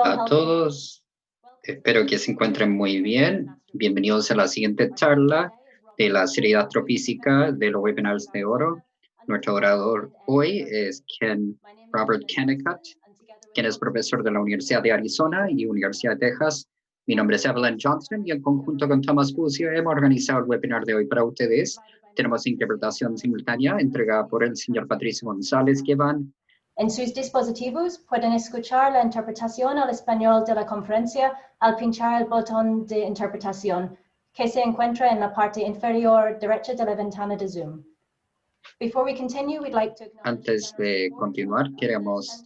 A todos, espero que se encuentren muy bien. Bienvenidos a la siguiente charla de la serie de astrofísica de los webinars de oro. Nuestro orador hoy es Robert Kennicott, quien es profesor de la Universidad de Arizona y Universidad de Texas. Mi nombre es Evelyn Johnson y en conjunto con Thomas Bucio hemos organizado el webinar de hoy para ustedes. Tenemos interpretación simultánea entregada por el señor Patricio González Gueván. En sus dispositivos pueden escuchar la interpretación al español de la conferencia al pinchar el botón de interpretación que se encuentra en la parte inferior derecha de la ventana de Zoom. Antes de continuar, queremos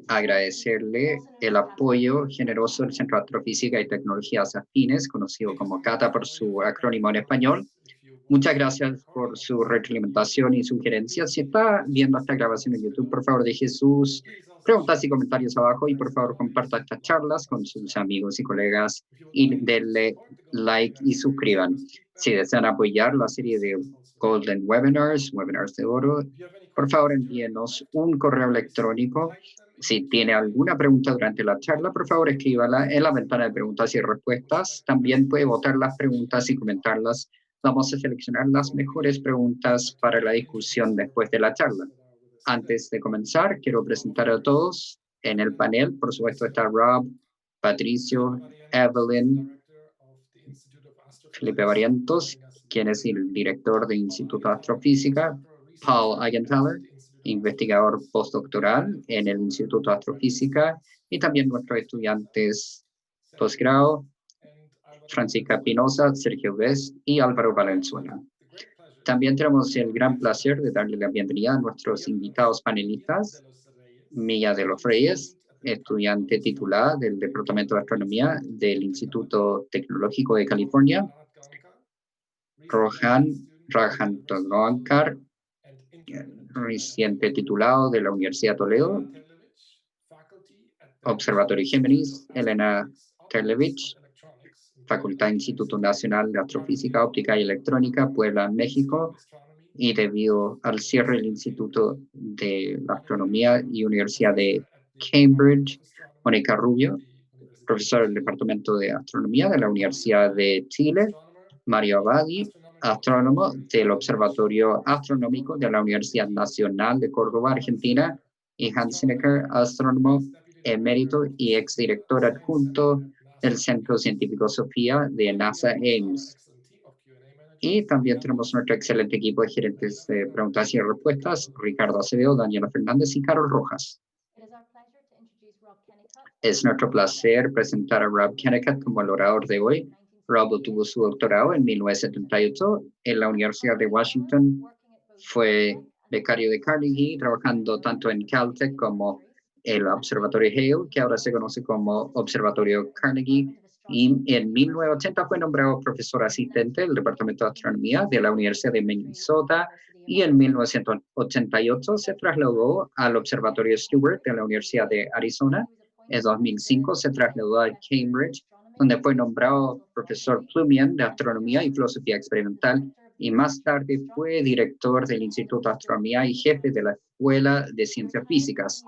agradecerle el apoyo generoso del Centro de Astrofísica y Tecnologías Afines, conocido como CATA por su acrónimo en español. Muchas gracias por su retroalimentación y sugerencias. Si está viendo esta grabación en YouTube, por favor deje sus preguntas y comentarios abajo y por favor comparta estas charlas con sus amigos y colegas y denle like y suscriban. Si desean apoyar la serie de Golden Webinars, webinars de oro, por favor envíenos un correo electrónico. Si tiene alguna pregunta durante la charla, por favor escríbala en la ventana de preguntas y respuestas. También puede votar las preguntas y comentarlas. Vamos a seleccionar las mejores preguntas para la discusión después de la charla. Antes de comenzar, quiero presentar a todos en el panel. Por supuesto está Rob, Patricio, Evelyn, Felipe Barrientos, quien es el director del Instituto de Astrofísica, Paul Aigenthaler, investigador postdoctoral en el Instituto de Astrofísica, y también nuestros estudiantes posgrado, Francisca Pinoza, Sergio Best y Álvaro Valenzuela. También tenemos el gran placer de darle la bienvenida a nuestros invitados panelistas, Milla de los Reyes, estudiante titular del Departamento de Astronomía del Instituto Tecnológico de California, Rohan Rajan Tolónkar, reciente titulado de la Universidad de Toledo. Observatorio Géminis, Elena Terlevich, Facultad Instituto Nacional de Astrofísica, Óptica y Electrónica, Puebla, México, y debido al cierre del Instituto de Astronomía y Universidad de Cambridge, Mónica Rubio, profesor del Departamento de Astronomía de la Universidad de Chile, Mario Abadi, astrónomo del Observatorio Astronómico de la Universidad Nacional de Córdoba, Argentina, y Hans Sinecker, astrónomo emérito y exdirector adjunto del Centro Científico Sofía de NASA Ames. Y también tenemos nuestro excelente equipo de gerentes de preguntas y respuestas, Ricardo Acevedo, Daniela Fernández y Carol Rojas. Es nuestro placer presentar a Rob Kennicott como el orador de hoy. Rob obtuvo su doctorado en 1978 en la Universidad de Washington. Fue becario de Carnegie, trabajando tanto en Caltech como el Observatorio Hale, que ahora se conoce como Observatorio Carnegie, y en 1980 fue nombrado profesor asistente del Departamento de Astronomía de la Universidad de Minnesota, y en 1988 se trasladó al Observatorio Stewart de la Universidad de Arizona. En 2005 se trasladó a Cambridge, donde fue nombrado profesor Plumian de Astronomía y Filosofía Experimental, y más tarde fue director del Instituto de Astronomía y jefe de la Escuela de Ciencias Físicas.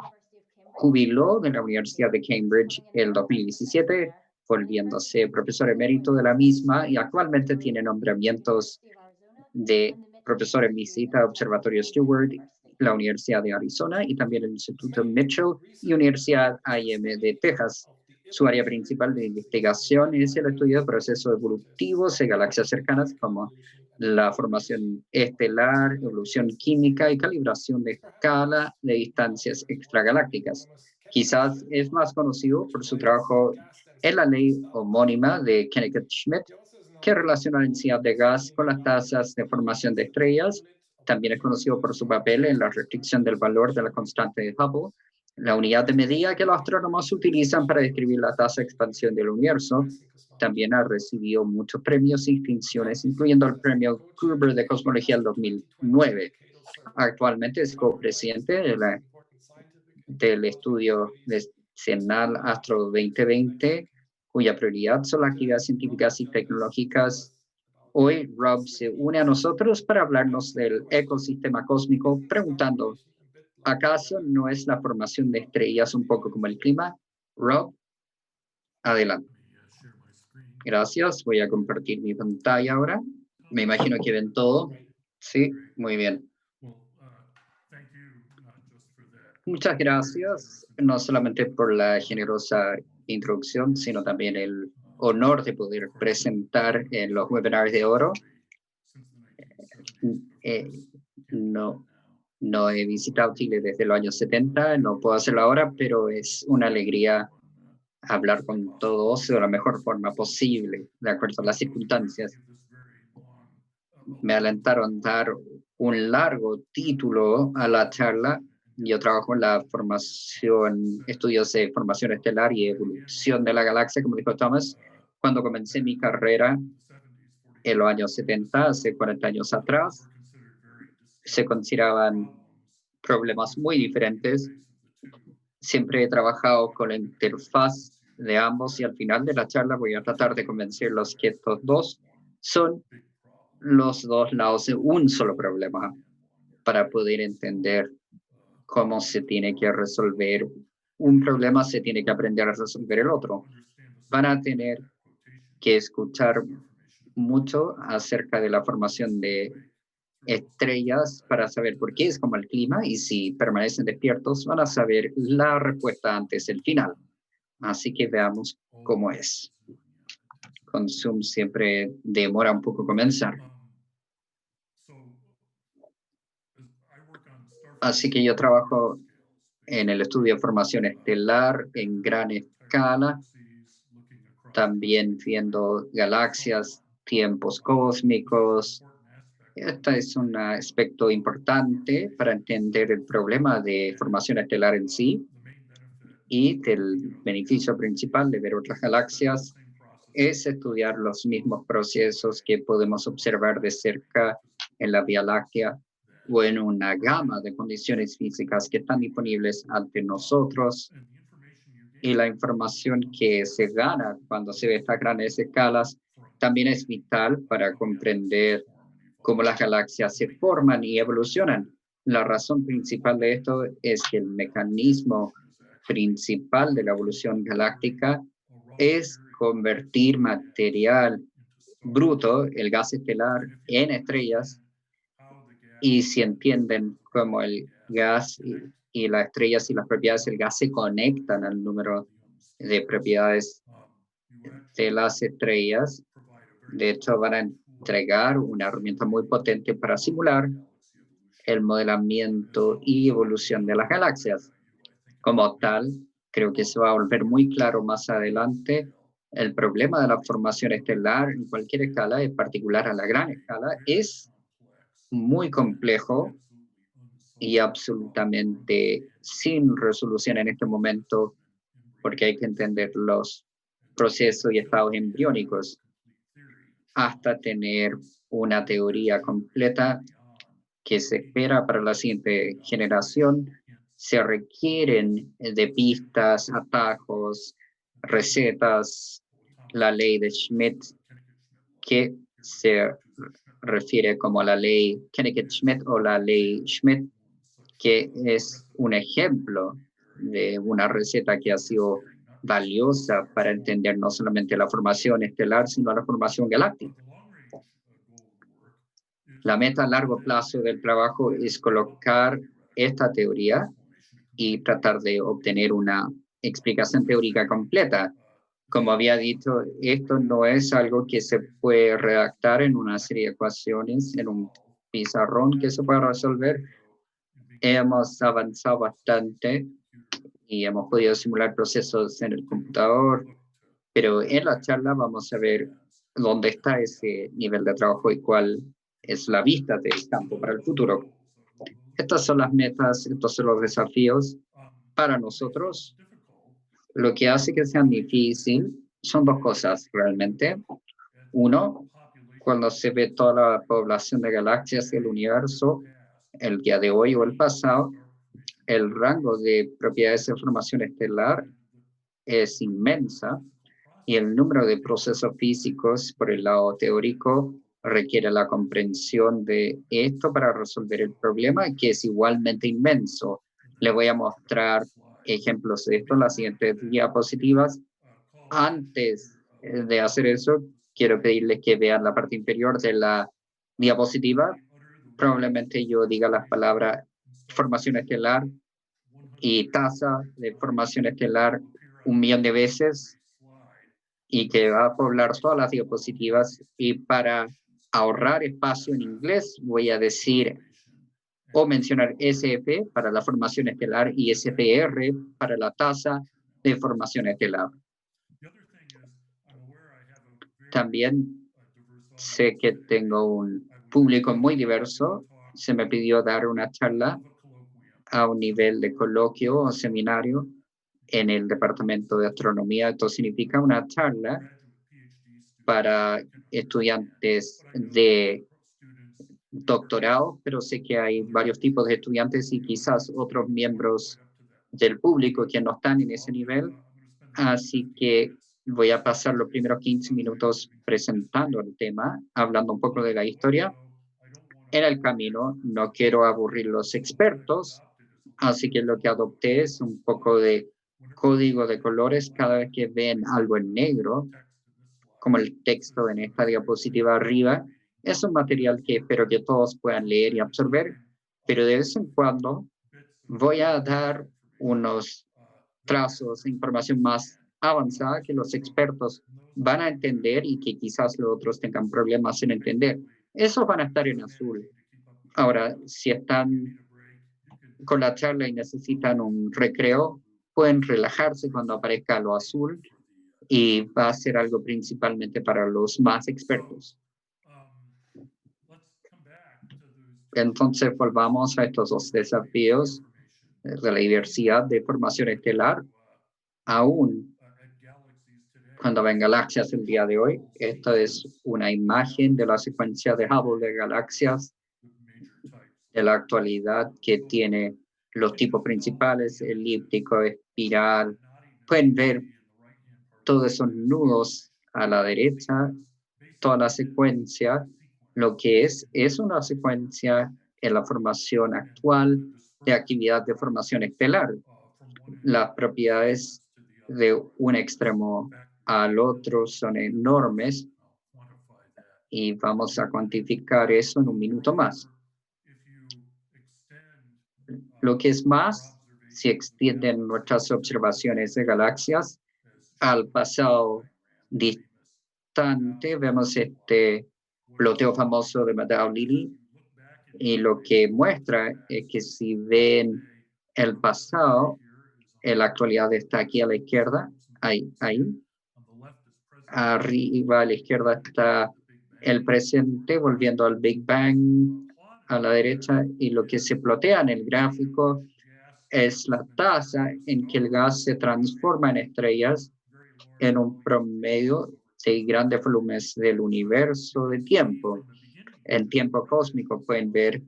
Jubiló de la Universidad de Cambridge en 2017, volviéndose profesor emérito de la misma, y actualmente tiene nombramientos de profesor en visita al Observatorio Stewart, la Universidad de Arizona y también el Instituto Mitchell y Universidad A&M de Texas. Su área principal de investigación es el estudio de procesos evolutivos de galaxias cercanas, como la formación estelar, evolución química y calibración de escala de distancias extragalácticas. Quizás es más conocido por su trabajo en la ley homónima de Kennicott-Schmidt, que relaciona la densidad de gas con las tasas de formación de estrellas. También es conocido por su papel en la restricción del valor de la constante de Hubble, la unidad de medida que los astrónomos utilizan para describir la tasa de expansión del universo. También ha recibido muchos premios y distinciones, incluyendo el premio Gruber de Cosmología del 2009. Actualmente es copresidente del estudio decenal Astro 2020, cuya prioridad son las actividades científicas y tecnológicas. Hoy Rob se une a nosotros para hablarnos del ecosistema cósmico, preguntando, ¿acaso no es la formación de estrellas un poco como el clima? Rob, adelante. Gracias, voy a compartir mi pantalla ahora. Me imagino que ven todo. Sí, muy bien. Muchas gracias, no solamente por la generosa introducción, sino también el honor de poder presentar en los webinars de oro. No he visitado Chile desde los años 70, no puedo hacerlo ahora, pero es una alegría hablar con todos de la mejor forma posible, de acuerdo a las circunstancias. Me alentaron dar un largo título a la charla. Yo trabajo en la formación, estudios de formación estelar y evolución de la galaxia, como dijo Thomas. Cuando comencé mi carrera en los años 70, hace 40 años atrás, se consideraban problemas muy diferentes. Siempre he trabajado con la interfaz de ambos, y al final de la charla voy a tratar de convencerlos que estos dos son los dos lados de un solo problema, para poder entender cómo se tiene que resolver un problema, se tiene que aprender a resolver el otro. Van a tener que escuchar mucho acerca de la formación de estrellas para saber por qué es como el clima, y si permanecen despiertos van a saber la respuesta antes del final. Así que veamos cómo es. Con Zoom siempre demora un poco comenzar. Así que yo trabajo en el estudio de formación estelar en gran escala, también viendo galaxias, tiempos cósmicos. Este es un aspecto importante para entender el problema de formación estelar en sí, y del beneficio principal de ver otras galaxias es estudiar los mismos procesos que podemos observar de cerca en la Vía Láctea o en una gama de condiciones físicas que están disponibles ante nosotros. Y la información que se gana cuando se ve estas grandes escalas también es vital para comprender cómo las galaxias se forman y evolucionan. La razón principal de esto es que el mecanismo principal de la evolución galáctica es convertir material bruto, el gas estelar, en estrellas. Y si entienden cómo el gas y las estrellas y las propiedades del gas se conectan al número de propiedades de las estrellas, de hecho van a entregar una herramienta muy potente para simular el modelamiento y evolución de las galaxias. Como tal, creo que se va a volver muy claro más adelante. El problema de la formación estelar en cualquier escala, en particular a la gran escala, es muy complejo y absolutamente sin resolución en este momento, porque hay que entender los procesos y estados embriónicos hasta tener una teoría completa que se espera para la siguiente generación. Se requieren de pistas, atajos, recetas, la ley de Schmidt, que se refiere como la ley Kennecke-Schmidt o la ley Schmidt, que es un ejemplo de una receta que ha sido valiosa para entender no solamente la formación estelar, sino la formación galáctica. La meta a largo plazo del trabajo es colocar esta teoría y tratar de obtener una explicación teórica completa. Como había dicho, esto no es algo que se puede redactar en una serie de ecuaciones, en un pizarrón que se pueda resolver. Hemos avanzado bastante y hemos podido simular procesos en el computador, pero en la charla vamos a ver dónde está ese nivel de trabajo y cuál es la vista del campo para el futuro. Estas son las metas, estos son los desafíos para nosotros. Lo que hace que sean difíciles son dos cosas realmente. Uno, cuando se ve toda la población de galaxias del universo, el día de hoy o el pasado, el rango de propiedades de formación estelar es inmensa y el número de procesos físicos por el lado teórico requiere la comprensión de esto para resolver el problema, que es igualmente inmenso. Le voy a mostrar ejemplos de esto en las siguientes diapositivas. Antes de hacer eso, quiero pedirles que vean la parte inferior de la diapositiva. Probablemente yo diga las palabras formación estelar y tasa de formación estelar 1.000.000 de veces y que va a poblar todas las diapositivas. Y para ahorrar espacio en inglés, voy a decir o mencionar SF para la formación estelar y SPR para la tasa de formación estelar. También sé que tengo un público muy diverso. Se me pidió dar una charla a un nivel de coloquio o seminario en el Departamento de Astronomía. Esto significa una charla para estudiantes de doctorado, pero sé que hay varios tipos de estudiantes y quizás otros miembros del público que no están en ese nivel. Así que voy a pasar los primeros 15 minutos presentando el tema, hablando un poco de la historia. En el camino no quiero aburrir los expertos, así que lo que adopté es un poco de código de colores cada vez que ven algo en negro, como el texto en esta diapositiva arriba. Es un material que espero que todos puedan leer y absorber, pero de vez en cuando voy a dar unos trazos de información más avanzada que los expertos van a entender y que quizás los otros tengan problemas en entender. Esos van a estar en azul. Ahora, si están con la charla y necesitan un recreo, pueden relajarse cuando aparezca lo azul y va a ser algo principalmente para los más expertos. Entonces, volvamos a estos dos desafíos de la diversidad de formación estelar, aún cuando ven galaxias el día de hoy. Esta es una imagen de la secuencia de Hubble de galaxias de la actualidad que tiene los tipos principales, elíptico, espiral. Pueden ver todos esos nudos a la derecha, toda la secuencia. Lo que es una secuencia en la formación actual de actividad de formación estelar. Las propiedades de un extremo al otro son enormes y vamos a cuantificar eso en un minuto más. Lo que es más, si extienden nuestras observaciones de galaxias al pasado distante, vemos este ploteo famoso de Maddow-Lilly, y lo que muestra es que si ven el pasado, la actualidad está aquí a la izquierda, ahí. Arriba a la izquierda está el presente, volviendo al Big Bang a la derecha, y lo que se plotea en el gráfico es la tasa en que el gas se transforma en estrellas en un promedio de grandes volúmenes del universo de tiempo. En tiempo cósmico pueden ver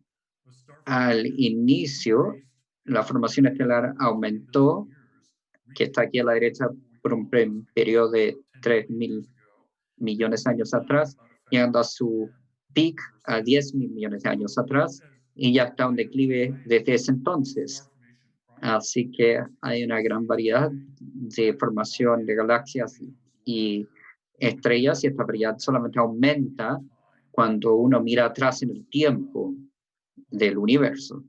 al inicio, la formación estelar aumentó, que está aquí a la derecha, por un periodo de 3.000 millones de años atrás, llegando a su peak a 10.000 millones de años atrás, y ya está un declive desde ese entonces. Así que hay una gran variedad de formación de galaxias y estrellas, y esta variedad solamente aumenta cuando uno mira atrás en el tiempo del universo.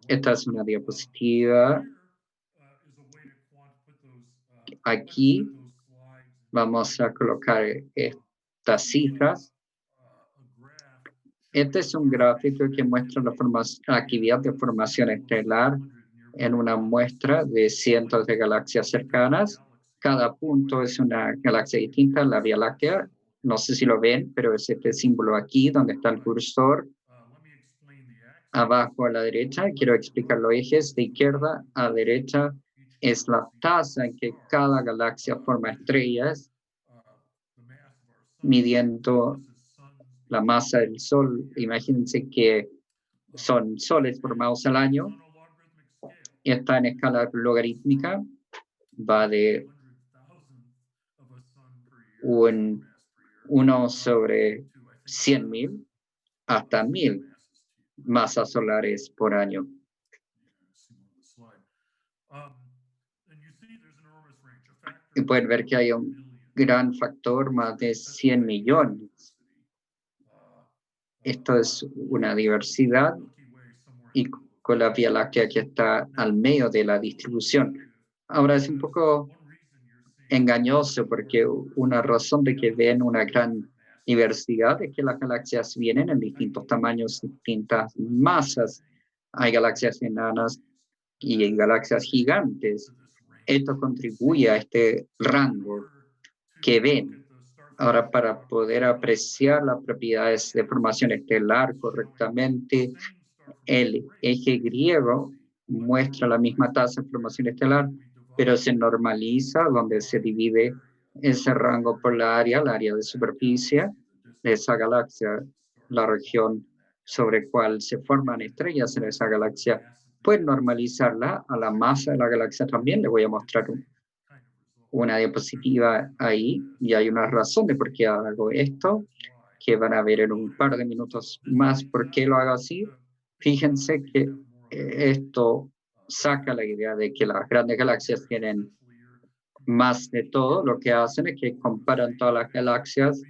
Esta es una diapositiva. Aquí vamos a colocar estas cifras. Este es un gráfico que muestra la actividad de formación estelar en una muestra de cientos de galaxias cercanas. Cada punto es una galaxia distinta, la Vía Láctea. No sé si lo ven, pero es este símbolo aquí donde está el cursor. Abajo a la derecha, quiero explicar los ejes. De izquierda a derecha es la tasa en que cada galaxia forma estrellas, midiendo la masa del Sol. Imagínense que son soles formados al año, y está en escala logarítmica, va de 1 sobre 100.000 hasta 1.000 masas solares por año. Y pueden ver que hay un gran factor, más de 100 millones. Esto es una diversidad, y con la Vía Láctea que está al medio de la distribución. Ahora es un poco engañoso, porque una razón de que ven una gran diversidad es que las galaxias vienen en distintos tamaños, distintas masas. Hay galaxias enanas y hay galaxias gigantes. Esto contribuye a este rango que ven. Ahora, para poder apreciar las propiedades de formación estelar correctamente, el eje griego muestra la misma tasa de formación estelar, pero se normaliza donde se divide ese rango por la área de superficie de esa galaxia, la región sobre cual se forman estrellas en esa galaxia. Pueden normalizarla a la masa de la galaxia también. Le voy a mostrar una diapositiva ahí, y hay una razón de por qué hago esto, que van a ver en un par de minutos más por qué lo hago así. Fíjense que esto saca la idea de que las grandes galaxias tienen más de todo. Lo que hacen es que comparan todas las galaxias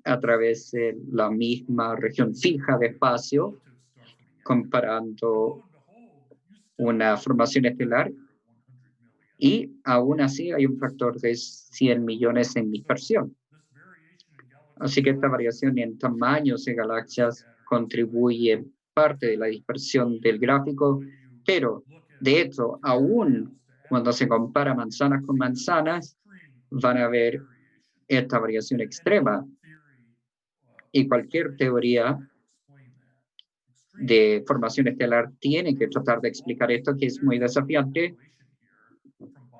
a través de la misma región fija de espacio, comparando una formación estelar, y aún así hay un factor de 100 millones en dispersión. Así que esta variación en tamaños de galaxias contribuye parte de la dispersión del gráfico, pero de hecho, aún cuando se compara manzanas con manzanas, van a ver esta variación extrema. Y cualquier teoría de formación estelar tiene que tratar de explicar esto, que es muy desafiante.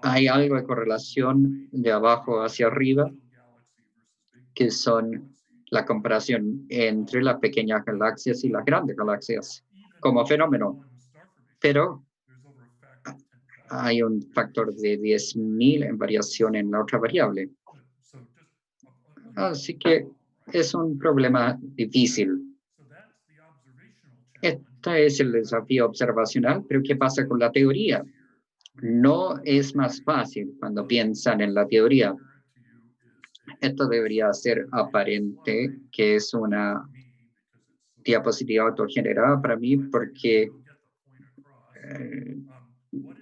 Hay algo de correlación de abajo hacia arriba, que son la comparación entre las pequeñas galaxias y las grandes galaxias como fenómeno. Pero hay un factor de 10.000 en variación en la otra variable. Así que es un problema difícil. Este es el desafío observacional, pero ¿qué pasa con la teoría? No es más fácil cuando piensan en la teoría. Esto debería ser aparente, que es una diapositiva autogenerada para mí, porque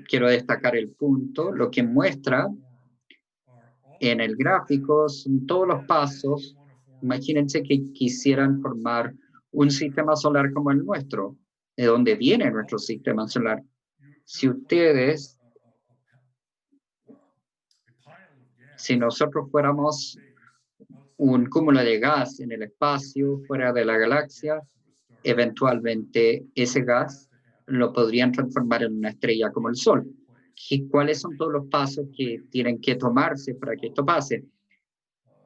quiero destacar el punto. Lo que muestra en el gráfico son todos los pasos. Imagínense que quisieran formar un sistema solar como el nuestro. ¿De dónde viene nuestro sistema solar? Si nosotros fuéramos un cúmulo de gas en el espacio fuera de la galaxia, eventualmente ese gas lo podrían transformar en una estrella como el Sol. ¿Cuáles son todos los pasos que tienen que tomarse para que esto pase?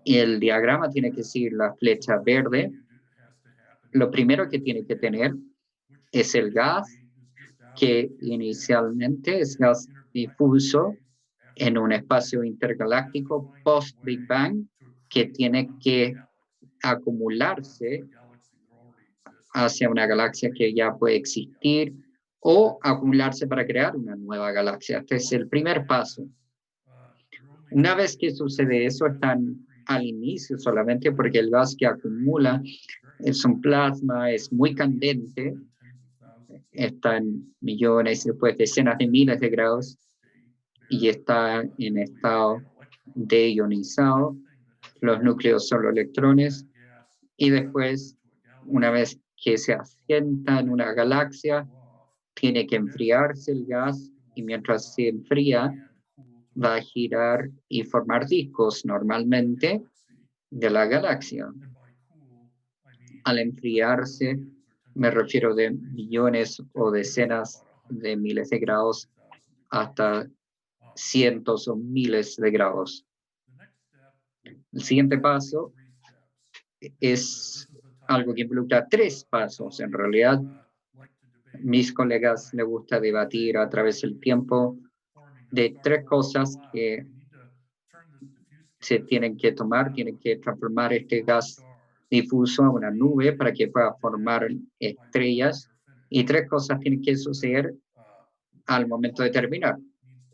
Y el diagrama tiene que seguir la flecha verde. Lo primero que tiene que tener es el gas, que inicialmente es gas difuso en un espacio intergaláctico post-Big Bang, que tiene que acumularse hacia una galaxia que ya puede existir o acumularse para crear una nueva galaxia. Este es el primer paso. Una vez que sucede eso, están al inicio solamente porque el gas que acumula es un plasma, es muy candente, está en millones, después decenas de miles de grados y está en estado deionizado. Los núcleos son los electrones y después, una vez que se asienta en una galaxia, tiene que enfriarse el gas y mientras se enfría va a girar y formar discos normalmente de la galaxia. Al enfriarse, me refiero de millones o decenas de miles de grados hasta cientos o miles de grados. El siguiente paso es algo que involucra 3 pasos. En realidad, mis colegas les gusta debatir a través del tiempo de 3 cosas que se tienen que tomar. Tienen que transformar este gas difuso a una nube para que pueda formar estrellas. Y 3 cosas tienen que suceder al momento de terminar.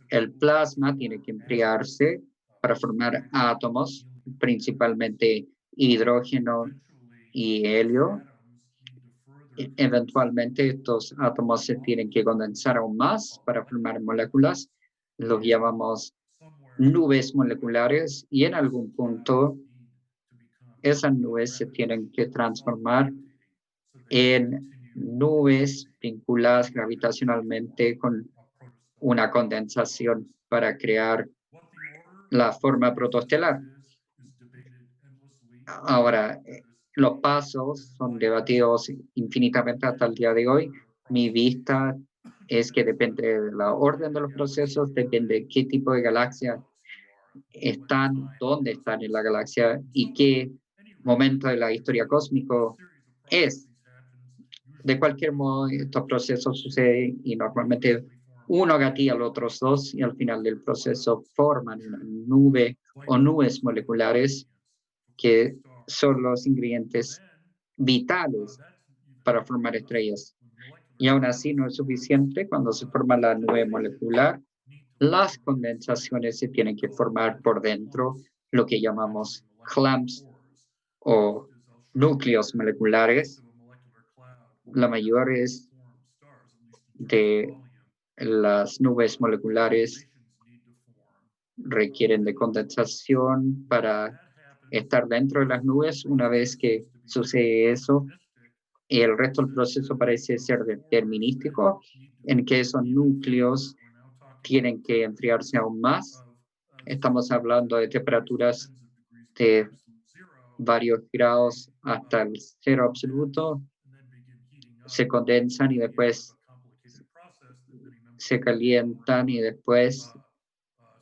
El plasma tiene que enfriarse para formar átomos, principalmente hidrógeno y helio. Eventualmente estos átomos se tienen que condensar aún más para formar moléculas. Los llamamos nubes moleculares y en algún punto esas nubes se tienen que transformar en nubes vinculadas gravitacionalmente con una condensación para crear la forma protoestelar. Ahora, los pasos son debatidos infinitamente hasta el día de hoy. Mi vista es que depende de la orden de los procesos, depende de qué tipo de galaxia están, dónde están en la galaxia y qué momento de la historia cósmica es. De cualquier modo, estos procesos suceden y normalmente uno gatilla a los otros dos y al final del proceso forman una nube o nubes moleculares que son los ingredientes vitales para formar estrellas. Y aún así no es suficiente. Cuando se forma la nube molecular, las condensaciones se tienen que formar por dentro, lo que llamamos clamps o núcleos moleculares. La mayor de las nubes moleculares requieren de condensación para estar dentro de las nubes. Una vez que sucede eso, el resto del proceso parece ser determinístico, en que esos núcleos tienen que enfriarse aún más. Estamos hablando de temperaturas de varios grados hasta el 0 absoluto. Se condensan y después se calientan y después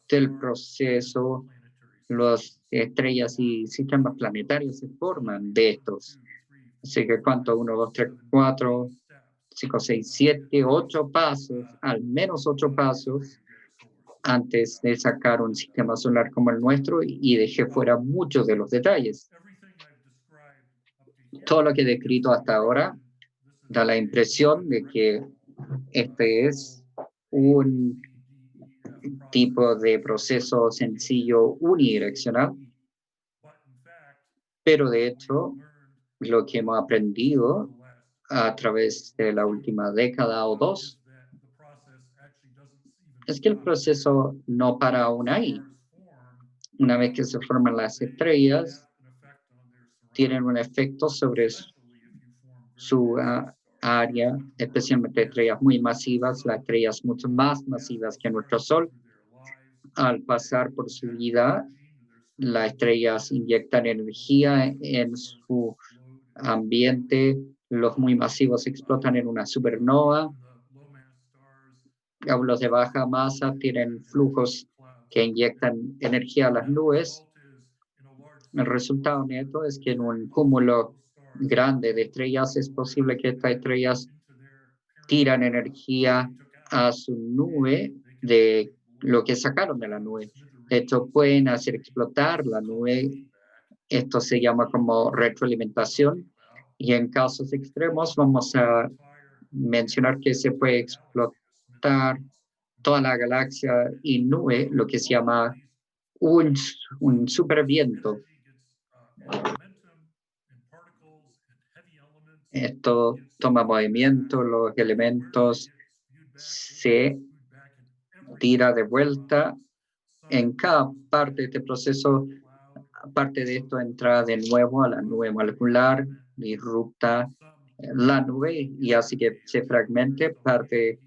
del proceso Las estrellas y sistemas planetarios se forman de estos. Así que ¿cuánto? 1, 2, 3, 4, 5, 6, 7, 8 pasos, al menos 8 pasos antes de sacar un sistema solar como el nuestro, y dejé fuera muchos de los detalles. Todo lo que he descrito hasta ahora da la impresión de que este es un tipo de proceso sencillo unidireccional, pero de hecho lo que hemos aprendido a través de la última década o dos es que el proceso no para aún ahí. Una vez que se forman las estrellas, tienen un efecto sobre su área, especialmente estrellas muy masivas, las estrellas mucho más masivas que nuestro Sol. Al pasar por su vida, las estrellas inyectan energía en su ambiente, los muy masivos explotan en una supernova, los de baja masa tienen flujos que inyectan energía a las nubes. El resultado neto es que en un cúmulo grande de estrellas es posible que estas estrellas tiran energía a su nube de lo que sacaron de la nube. De hecho, pueden hacer explotar la nube. Esto se llama como retroalimentación. Y en casos extremos vamos a mencionar que se puede explotar toda la galaxia y nube, lo que se llama un superviento. Esto toma movimiento, los elementos se tira de vuelta en cada parte de este proceso. Parte de esto entra de nuevo a la nube molecular, disrupta la nube y así que se fragmente. Parte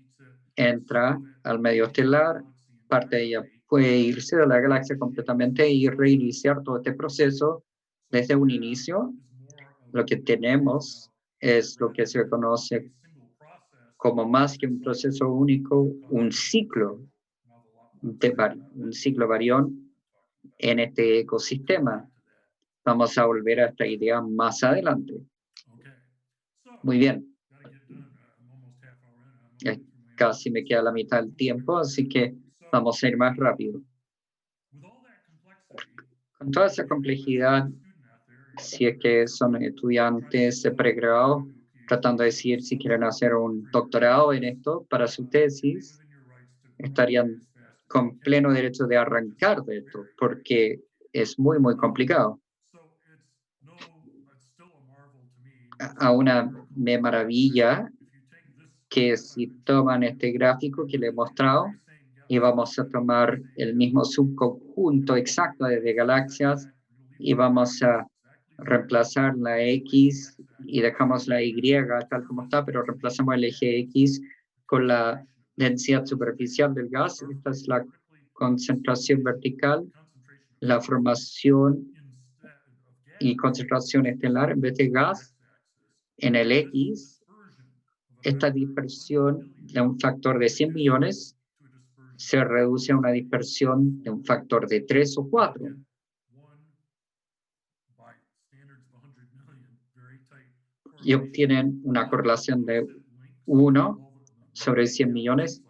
entra al medio estelar, parte de ella puede irse de la galaxia completamente y reiniciar todo este proceso desde un inicio. Lo que tenemos es lo que se conoce como más que un proceso único, un ciclo barión en este ecosistema. Vamos a volver a esta idea más adelante. Muy bien. Casi me queda la mitad del tiempo, así que vamos a ir más rápido. Con toda esa complejidad, si es que son estudiantes de pregrado tratando de decidir si quieren hacer un doctorado en esto para su tesis, estarían con pleno derecho de arrancar de esto, porque es muy, muy complicado. Aún me maravilla que si toman este gráfico que le he mostrado y vamos a tomar el mismo subconjunto exacto de galaxias y vamos a reemplazar la X y dejamos la Y tal como está, pero reemplazamos el eje X con la densidad superficial del gas. Esta es la concentración vertical, la formación y concentración estelar en vez de gas. En el X, esta dispersión de un factor de 100 millones se reduce a una dispersión de un factor de 3 o 4. Y obtienen una correlación de 1 sobre 100 millones.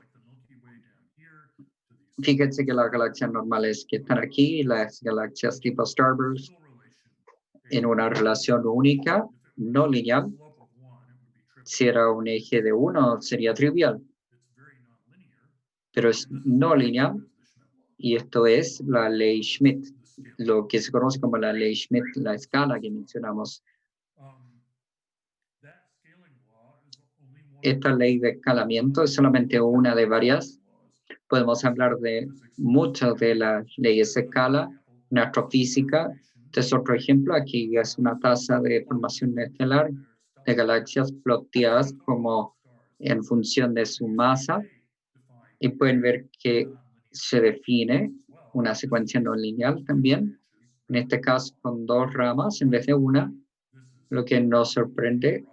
Fíjense que las galaxias normales que están aquí, las galaxias tipo Starburst, en una relación única, no lineal. Si era un eje de 1, sería trivial. Pero es no lineal, y esto es la ley Schmidt, lo que se conoce como la ley Schmidt, la escala que mencionamos. Esta ley de escalamiento es solamente una de varias. Podemos hablar de muchas de las leyes de escala en astrofísica. Este es otro ejemplo. Aquí es una tasa de formación estelar de galaxias ploteadas como en función de su masa. Y pueden ver que se define una secuencia no lineal también. En este caso, con 2 ramas en vez de una. Lo que nos sorprende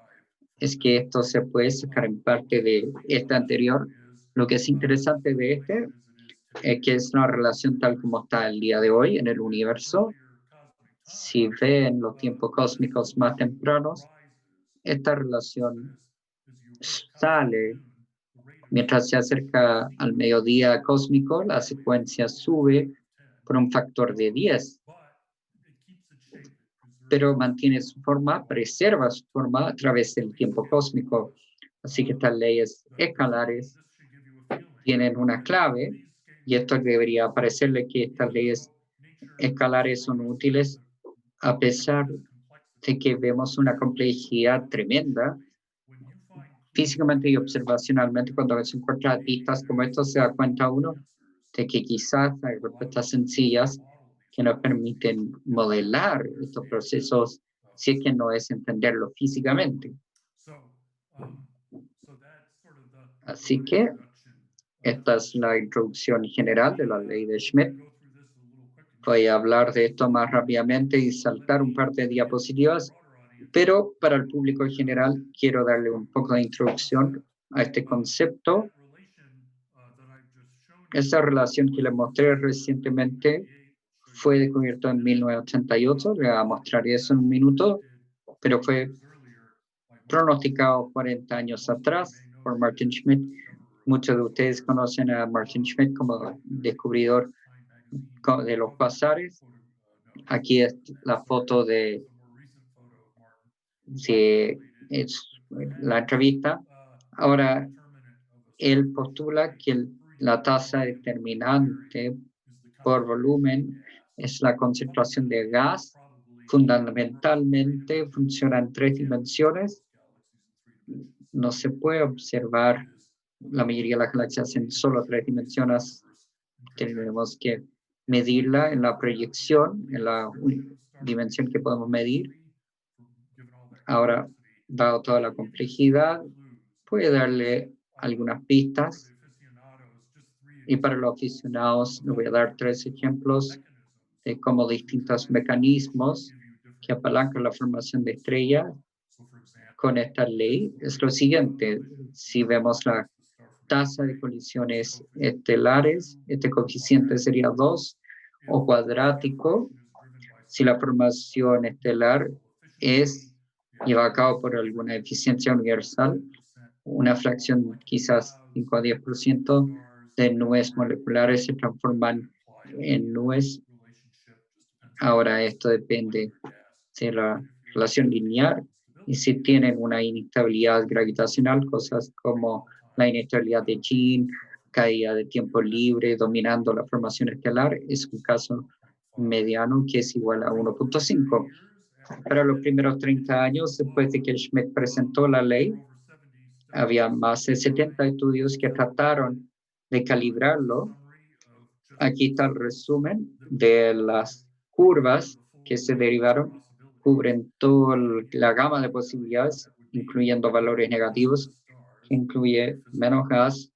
es que esto se puede sacar en parte de este anterior. Lo que es interesante de este que es una relación tal como está el día de hoy en el universo. Si ven los tiempos cósmicos más tempranos, esta relación sale mientras se acerca al mediodía cósmico, la secuencia sube por un factor de 10, pero mantiene su forma, preserva su forma a través del tiempo cósmico. Así que estas leyes escalares tienen una clave, y esto debería parecerle que estas leyes escalares son útiles a pesar de que vemos una complejidad tremenda. Físicamente y observacionalmente, cuando se encuentra pistas como estos, se da cuenta uno de que quizás hay respuestas sencillas que nos permiten modelar estos procesos, si es que no es entenderlo físicamente. Así que esta es la introducción general de la ley de Schmidt. Voy a hablar de esto más rápidamente y saltar un par de diapositivas, pero para el público en general quiero darle un poco de introducción a este concepto. Esta relación que les mostré recientemente fue descubierta en 1988, le voy a mostrar eso en un minuto, pero fue pronosticado 40 años atrás por Martin Schmidt. Muchos de ustedes conocen a Martin Schmidt como descubridor de los quasares. Aquí es la foto de la entrevista. Ahora, él postula que la tasa determinante por volumen es la concentración de gas. Fundamentalmente funciona en 3 dimensiones. No se puede observar la mayoría de las galaxias en solo 3 dimensiones. Tenemos que medirla en la proyección, en la dimensión que podemos medir. Ahora, dado toda la complejidad, puede darle algunas pistas. Y para los aficionados, les voy a dar 3 ejemplos de cómo distintos mecanismos que apalancan la formación de estrellas con esta ley es lo siguiente. Si vemos la tasa de colisiones estelares, este coeficiente sería 2 o cuadrático. Si la formación estelar es llevada a cabo por alguna eficiencia universal, una fracción quizás 5 a 10% de nubes moleculares se transforman en nubes. Ahora esto depende de la relación lineal y si tienen una inestabilidad gravitacional, cosas como la inestabilidad de Jean, caída de tiempo libre dominando la formación estelar, es un caso mediano que es igual a 1.5. Para los primeros 30 años, después de que Schmidt presentó la ley, había más de 70 estudios que trataron de calibrarlo. Aquí está el resumen de las curvas que se derivaron, cubren toda la gama de posibilidades, incluyendo valores negativos, que incluye menos gas,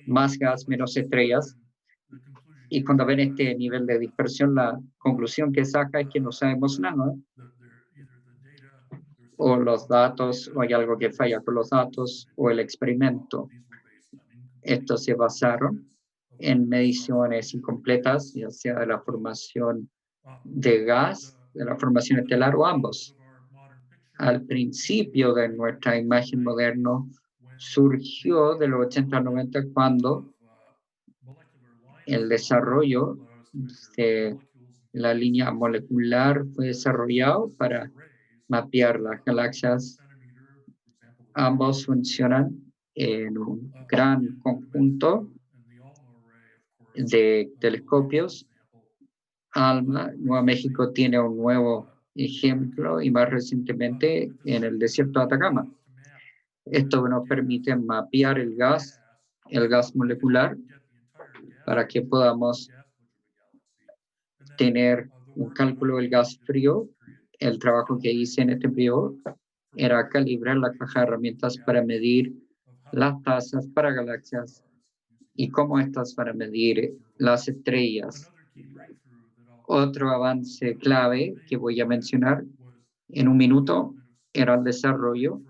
más gas, menos estrellas. Y cuando ven este nivel de dispersión, la conclusión que saca es que no sabemos nada, o los datos, o hay algo que falla con los datos, o el experimento. Estos se basaron en mediciones incompletas, ya sea de la formación de gas, de la formación estelar o ambos. Al principio de nuestra imagen moderna surgió de los 80 a 90 cuando el desarrollo de la línea molecular fue desarrollado para mapear las galaxias. Ambos funcionan en un gran conjunto de telescopios. ALMA, Nuevo México tiene un nuevo ejemplo y más recientemente en el desierto de Atacama. Esto nos permite mapear el gas molecular, para que podamos tener un cálculo del gas frío. El trabajo que hice en este periodo era calibrar la caja de herramientas para medir las tasas para galaxias y cómo estas para medir las estrellas. Otro avance clave que voy a mencionar en un minuto era el desarrollo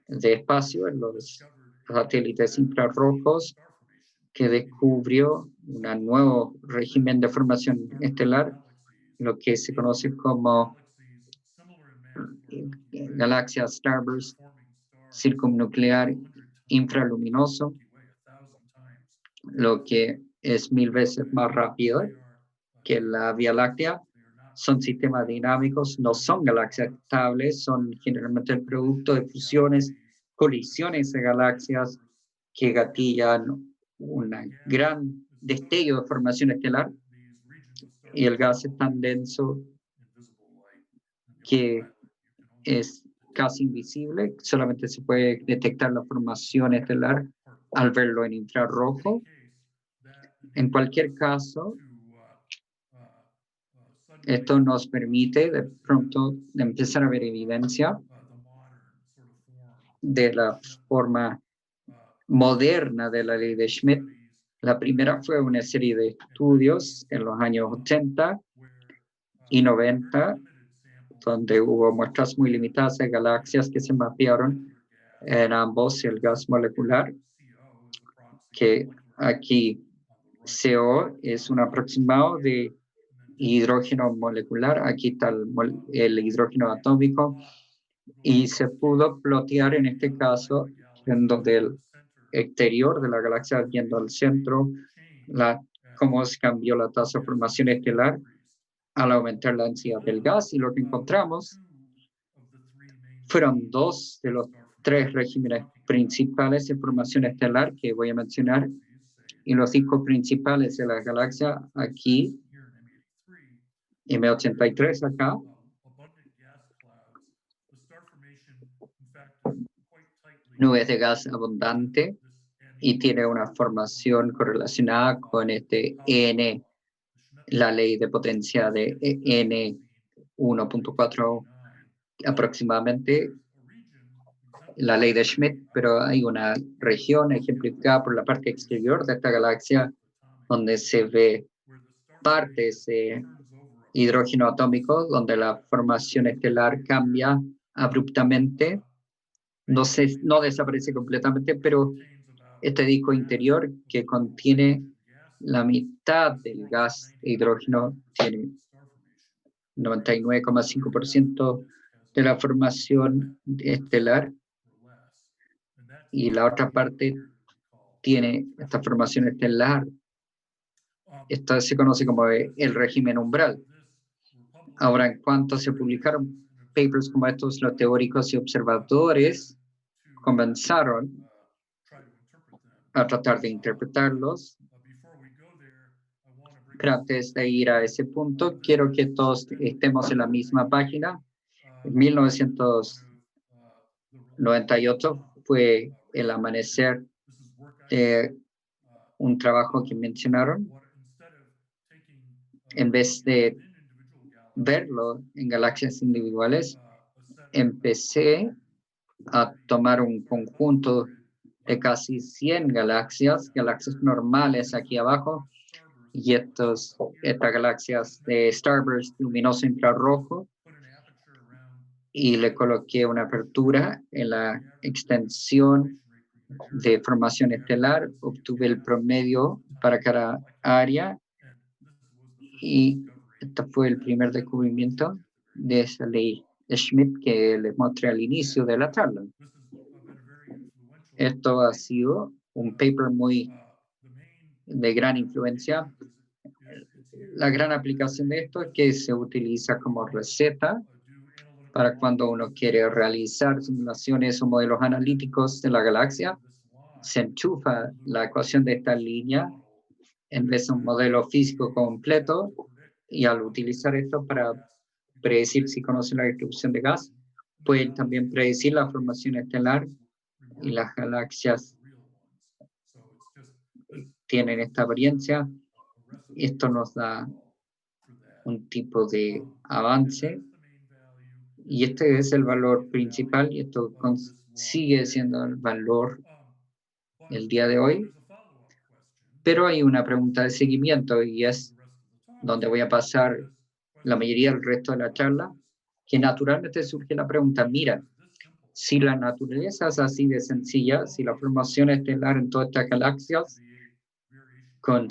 de espacio en los satélites infrarrojos que descubrió un nuevo régimen de formación estelar, lo que se conoce como galaxia starburst circunnuclear infraluminoso, lo que es 1000 veces más rápido que la Vía Láctea. Son sistemas dinámicos, no son galaxias estables, son generalmente el producto de fusiones, colisiones de galaxias que gatillan un gran destello de formación estelar, y el gas es tan denso que es casi invisible, solamente se puede detectar la formación estelar al verlo en infrarrojo. En cualquier caso, esto nos permite de pronto empezar a ver evidencia de la forma moderna de la ley de Schmidt. La primera fue una serie de estudios en los años 80 y 90, donde hubo muestras muy limitadas de galaxias que se mapearon en ambos el gas molecular, que aquí CO es un aproximado de hidrógeno molecular, aquí está el hidrógeno atómico, y se pudo plotear en este caso, en donde el exterior de la galaxia viendo al centro, cómo se cambió la tasa de formación estelar al aumentar la densidad del gas, y lo que encontramos fueron 2 de los 3 regímenes principales de formación estelar que voy a mencionar, y los 5 principales de la galaxia aquí, M83 acá, nubes de gas abundante, y tiene una formación correlacionada con este N, la ley de potencia de N 1.4 aproximadamente, la ley de Schmidt, pero hay una región ejemplificada por la parte exterior de esta galaxia donde se ve partes de hidrógeno atómico, donde la formación estelar cambia abruptamente. No desaparece completamente, pero este disco interior que contiene la mitad del gas de hidrógeno tiene 99,5% de la formación estelar, y la otra parte tiene esta formación estelar. Esto se conoce como el régimen umbral. Ahora, en cuanto se publicaron papers como estos, los teóricos y observadores comenzaron a tratar de interpretarlos. Pero antes de ir a ese punto, quiero que todos estemos en la misma página. En 1998 fue el amanecer de un trabajo que mencionaron. En vez de verlo en galaxias individuales, empecé a tomar un conjunto de casi 100 galaxias normales aquí abajo, y estas galaxias de starburst luminoso infrarrojo, y le coloqué una apertura en la extensión de formación estelar, obtuve el promedio para cada área, y este fue el primer descubrimiento de esa ley de Schmidt que les mostré al inicio de la charla. Esto ha sido un paper de gran influencia. La gran aplicación de esto es que se utiliza como receta para cuando uno quiere realizar simulaciones o modelos analíticos de la galaxia. Se enchufa la ecuación de esta línea en vez de un modelo físico completo, y al utilizar esto para predecir si conocen la distribución de gas, pueden también predecir la formación estelar, y las galaxias tienen esta apariencia. Esto nos da un tipo de avance, y este es el valor principal, y esto sigue siendo el valor el día de hoy. Pero hay una pregunta de seguimiento, y es donde voy a pasar la mayoría del resto de la charla, que naturalmente surge la pregunta: mira, si la naturaleza es así de sencilla, si la formación estelar en todas estas galaxias con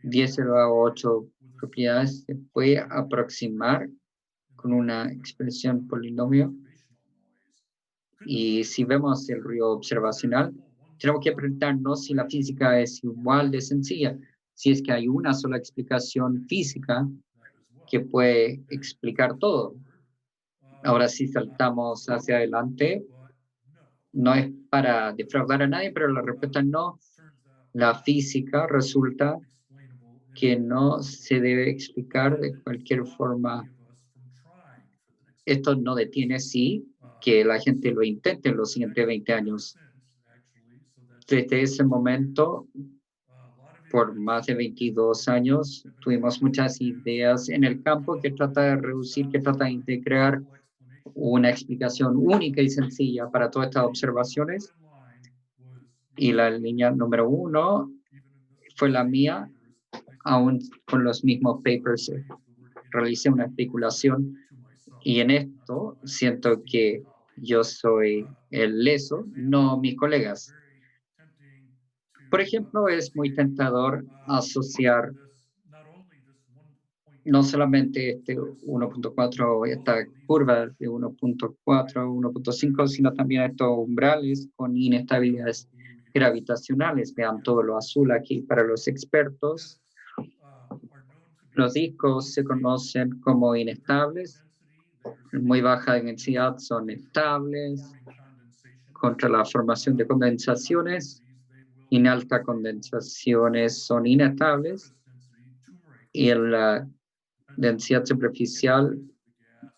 10 elevado a 8 propiedades se puede aproximar con una expresión polinomio. Y si vemos el ruido observacional, tenemos que preguntarnos si la física es igual de sencilla, si es que hay una sola explicación física que puede explicar todo. Ahora, si saltamos hacia adelante, no es para defraudar a nadie, pero la respuesta es no. La física resulta que no se debe explicar de cualquier forma. Esto no detiene, sí, que la gente lo intente en los siguientes 20 años. Desde ese momento, por más de 22 años, tuvimos muchas ideas en el campo que trata de reducir, que trata de crear una explicación única y sencilla para todas estas observaciones. Y la línea número 1 fue la mía, aún con los mismos papers. Realicé una especulación y en esto siento que yo soy el leso, no mis colegas. Por ejemplo, es muy tentador asociar no solamente este 1.4, esta curva de 1.4, 1.5, sino también estos umbrales con inestabilidades gravitacionales. Vean todo lo azul aquí para los expertos. Los discos se conocen como inestables. En muy baja densidad son estables contra la formación de condensaciones. En alta condensaciones son inestables. Y en la densidad superficial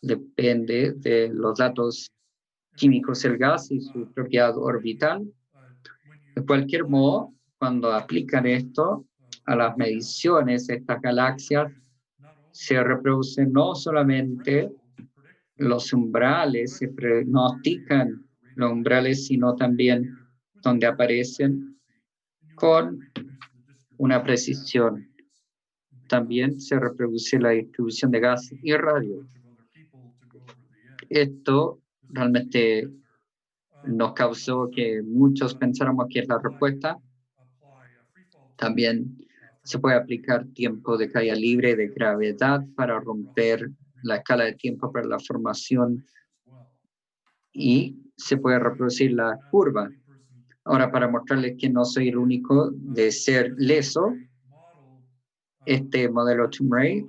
depende de los datos químicos del gas y su propiedad orbital. De cualquier modo, cuando aplican esto a las mediciones de estas galaxias, se reproducen no solamente los umbrales, se pronostican los umbrales, sino también donde aparecen con una precisión. También se reproduce la distribución de gas y radio. Esto realmente nos causó que muchos pensáramos que es la respuesta. También se puede aplicar tiempo de caída libre de gravedad para romper la escala de tiempo para la formación y se puede reproducir la curva. Ahora, para mostrarles que no soy el único de ser leso, este modelo Tumray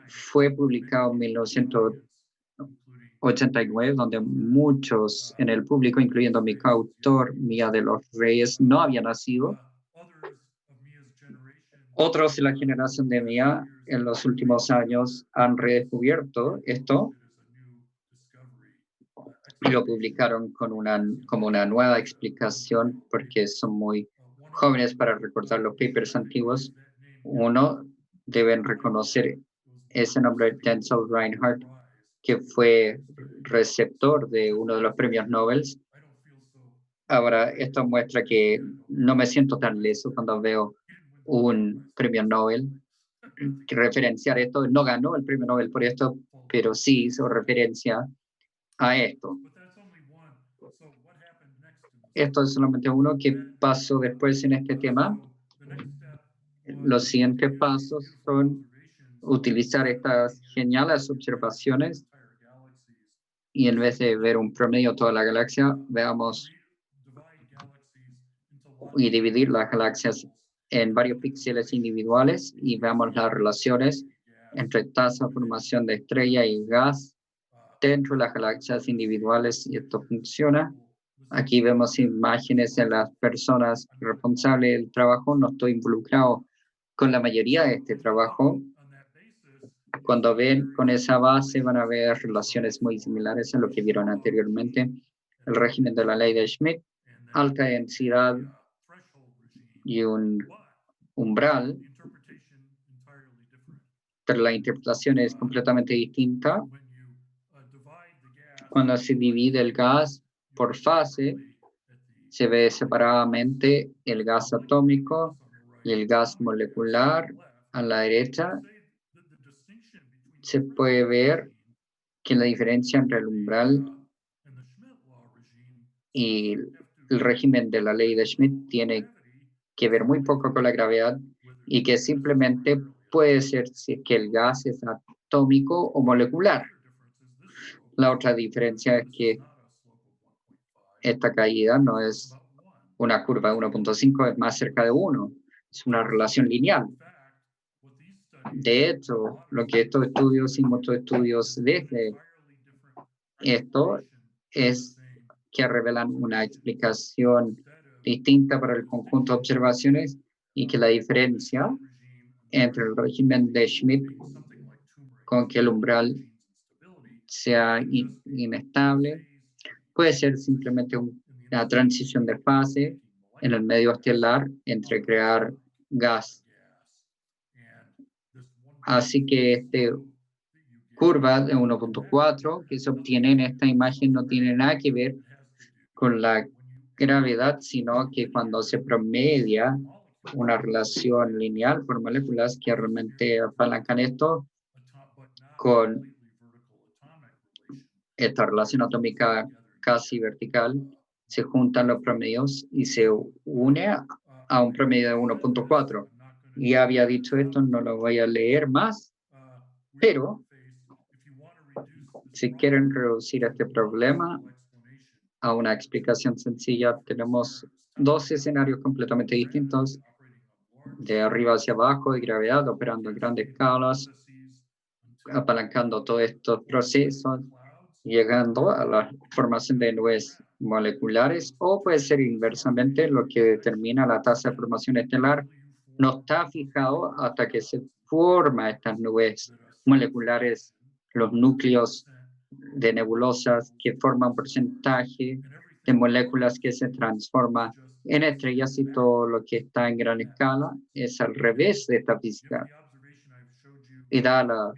fue publicado en 1989, donde muchos en el público, incluyendo mi coautor, Mía de los Reyes, no había nacido. Otros de la generación de Mía en los últimos años han redescubierto esto y lo publicaron como una nueva explicación porque son muy jóvenes para recordar los papers antiguos. Uno, deben reconocer ese nombre, Denzel Reinhardt, que fue receptor de uno de los premios Nobel. Ahora, esto muestra que no me siento tan leso cuando veo un premio Nobel. Que referenciar esto, no ganó el premio Nobel por esto, pero sí hizo referencia a esto. Esto es solamente uno que pasó después en este tema. Los siguientes pasos son utilizar estas geniales observaciones y en vez de ver un promedio de toda la galaxia, veamos y dividir las galaxias en varios píxeles individuales y veamos las relaciones entre tasa de formación de estrella y gas dentro de las galaxias individuales y esto funciona. Aquí vemos imágenes de las personas responsables del trabajo. No estoy involucrado con la mayoría de este trabajo. Cuando ven con esa base van a ver relaciones muy similares a lo que vieron anteriormente. El régimen de la ley de Schmidt, alta densidad y un umbral, pero la interpretación es completamente distinta. Cuando se divide el gas por fase, se ve separadamente el gas atómico y el gas molecular a la derecha. Se puede ver que la diferencia entre el umbral y el régimen de la ley de Schmidt tiene que ver muy poco con la gravedad y que simplemente puede ser si es que el gas es atómico o molecular. La otra diferencia es que esta caída no es una curva de 1.5, es más cerca de 1. Es una relación lineal. De hecho, lo que estos estudios y muchos estudios desde esto es que revelan una explicación distinta para el conjunto de observaciones y que la diferencia entre el régimen de Schmidt con que el umbral sea inestable puede ser simplemente una transición de fase en el medio estelar entre crear gas. Así que este curva de 1.4 que se obtiene en esta imagen no tiene nada que ver con la gravedad, sino que cuando se promedia una relación lineal por moléculas que realmente apalancan esto con esta relación atómica casi vertical, se juntan los promedios y se une a un promedio de 1.4. Y había dicho esto, no lo voy a leer más, pero si quieren reducir este problema a una explicación sencilla, tenemos dos escenarios completamente distintos, de arriba hacia abajo, de gravedad, operando en grandes escalas, apalancando todos estos procesos, llegando a la formación de nubes moleculares, o puede ser inversamente lo que determina la tasa de formación estelar. No está fijado hasta que se forman estas nubes moleculares, los núcleos de nebulosas que forman un porcentaje de moléculas que se transforma en estrellas, y todo lo que está en gran escala es al revés de esta física. Y dada la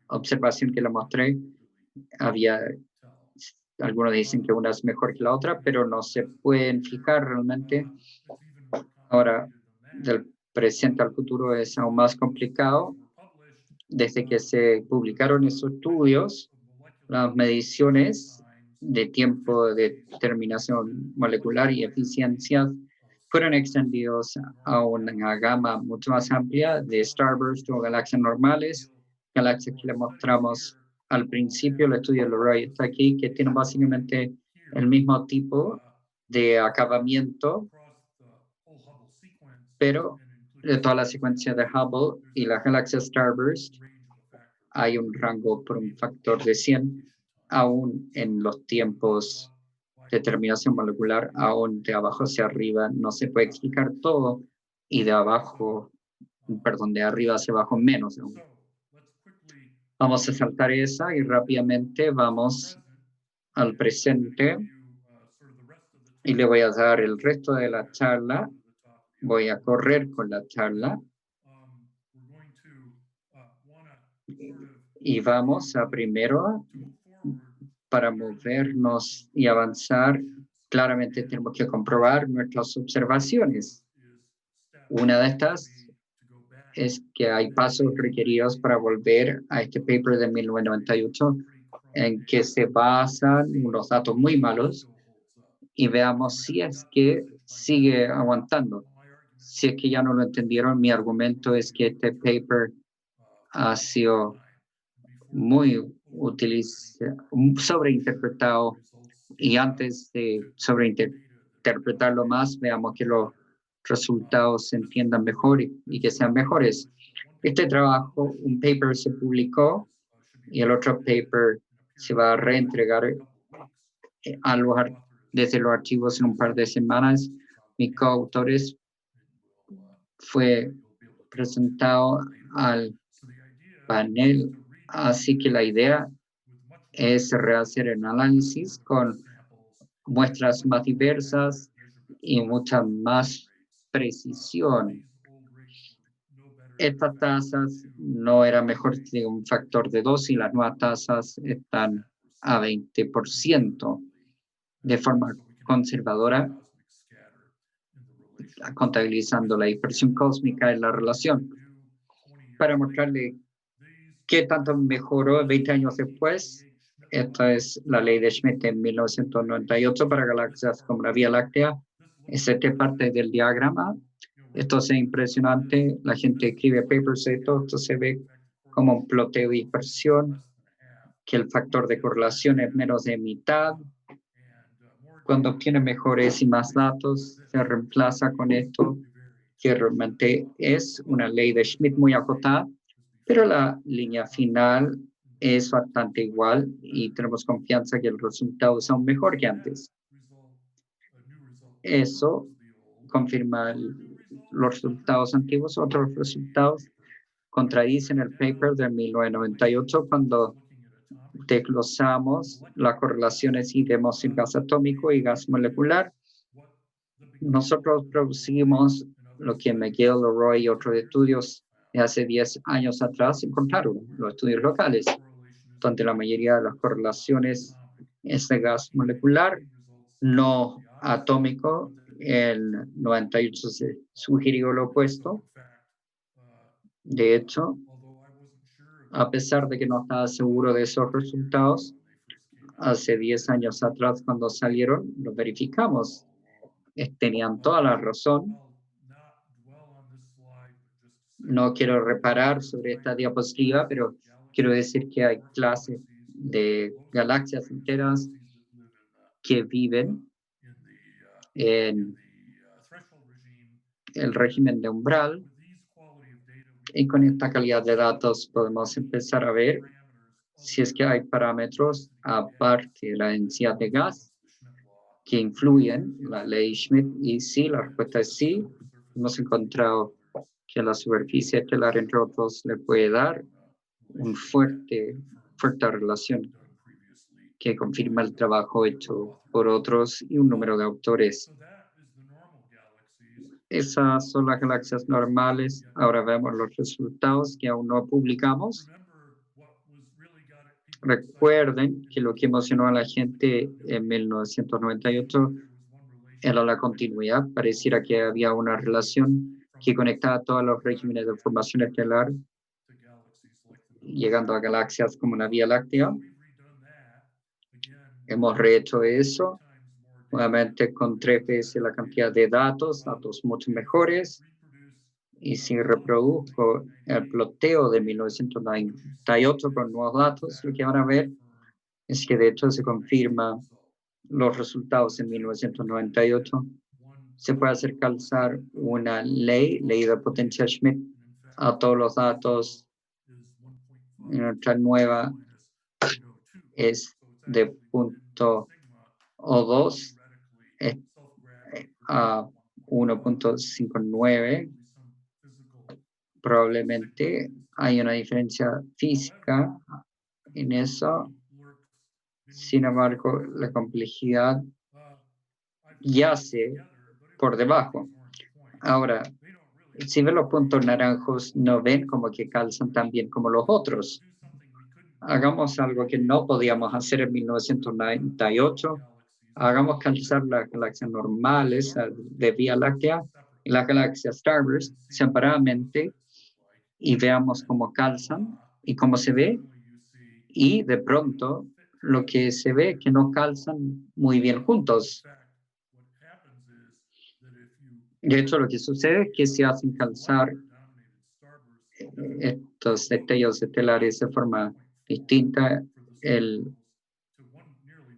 observación que le mostré, algunos dicen que una es mejor que la otra, pero no se pueden fijar realmente. Ahora, del presente al futuro es aún más complicado. Desde que se publicaron esos estudios, las mediciones de tiempo de determinación molecular y eficiencias fueron extendidos a una gama mucho más amplia de starburst o galaxias normales, galaxias que le mostramos al principio. El estudio de Leroy está aquí, que tienen básicamente el mismo tipo de acabamiento, pero de toda la secuencia de Hubble y la galaxia starburst hay un rango por un factor de 100, aún en los tiempos de terminación molecular, aún de abajo hacia arriba no se puede explicar todo, y de abajo, perdón, de arriba hacia abajo menos aún. Vamos a saltar esa y rápidamente vamos al presente y le voy a dar el resto de la charla. Voy a correr con la charla y vamos a primero, para movernos y avanzar, claramente tenemos que comprobar nuestras observaciones. Una de estas es que hay pasos requeridos para volver a este paper de 1998 en que se basan unos datos muy malos y veamos si es que sigue aguantando. Si es que ya no lo entendieron, mi argumento es que este paper ha sido muy sobreinterpretado, y antes de sobreinterpretarlo más, veamos que los resultados se entiendan mejor y que sean mejores. Este trabajo, un paper se publicó y el otro paper se va a reentregar desde los archivos en un par de semanas. Mis coautores fue presentado al panel, así que la idea es rehacer el análisis con muestras más diversas y mucha más precisión. Estas tasas no eran mejor que un factor de 2 y las nuevas tasas están a 20% de forma conservadora, contabilizando la dispersión cósmica en la relación. Para mostrarle qué tanto mejoró 20 años después, esta es la ley de Schmidt en 1998 para galaxias como la Vía Láctea. Es esta parte del diagrama. Esto es impresionante. La gente escribe papers de esto se ve como un ploteo de dispersión, que el factor de correlación es menos de mitad. Cuando obtiene mejores y más datos, se reemplaza con esto, que realmente es una ley de Schmidt muy acotada, pero la línea final es bastante igual y tenemos confianza que el resultado es aún mejor que antes. Eso confirma los resultados antiguos. Otros resultados contradicen el paper de 1998 cuando desglosamos las correlaciones y vemos el gas atómico y gas molecular. Nosotros producimos lo que McGill, Leroy y otros estudios de hace 10 años atrás encontraron, los estudios locales, donde la mayoría de las correlaciones es de gas molecular, no atómico. El 98 se sugirió lo opuesto. De hecho, a pesar de que no estaba seguro de esos resultados, hace 10 años atrás cuando salieron, lo verificamos. Tenían toda la razón. No quiero reparar sobre esta diapositiva, pero quiero decir que hay clases de galaxias enteras que viven en el régimen de umbral, y con esta calidad de datos podemos empezar a ver si es que hay parámetros aparte de la densidad de gas que influyen en la ley Schmidt, y sí, la respuesta es sí. Hemos encontrado que la superficie estelar, entre otros, le puede dar una fuerte relación que confirma el trabajo hecho por otros y un número de autores. Esas son las galaxias normales. Ahora vemos los resultados que aún no publicamos. Recuerden que lo que emocionó a la gente en 1998 era la continuidad. Pareciera que había una relación que conectaba todos los regímenes de formación estelar, llegando a galaxias como una Vía Láctea. Hemos rehecho eso, nuevamente con 3 veces la cantidad de datos mucho mejores. Y si reproduzco el ploteo de 1998 con nuevos datos, lo que van a ver es que de hecho se confirma los resultados en 1998. Se puede hacer calzar una ley de potencia Schmidt a todos los datos. Nuestra nueva es de punto O2 a 1.59. Probablemente hay una diferencia física en eso. Sin embargo, la complejidad yace por debajo. Ahora, si ven los puntos naranjos, no ven como que calzan tan bien como los otros. Hagamos algo que no podíamos hacer en 1998. Hagamos calzar las galaxias normales de Vía Láctea y las galaxias Starburst separadamente y veamos cómo calzan y cómo se ve. Y de pronto lo que se ve es que no calzan muy bien juntos. De hecho, lo que sucede es que se hacen calzar estos destellos estelares de forma distinta.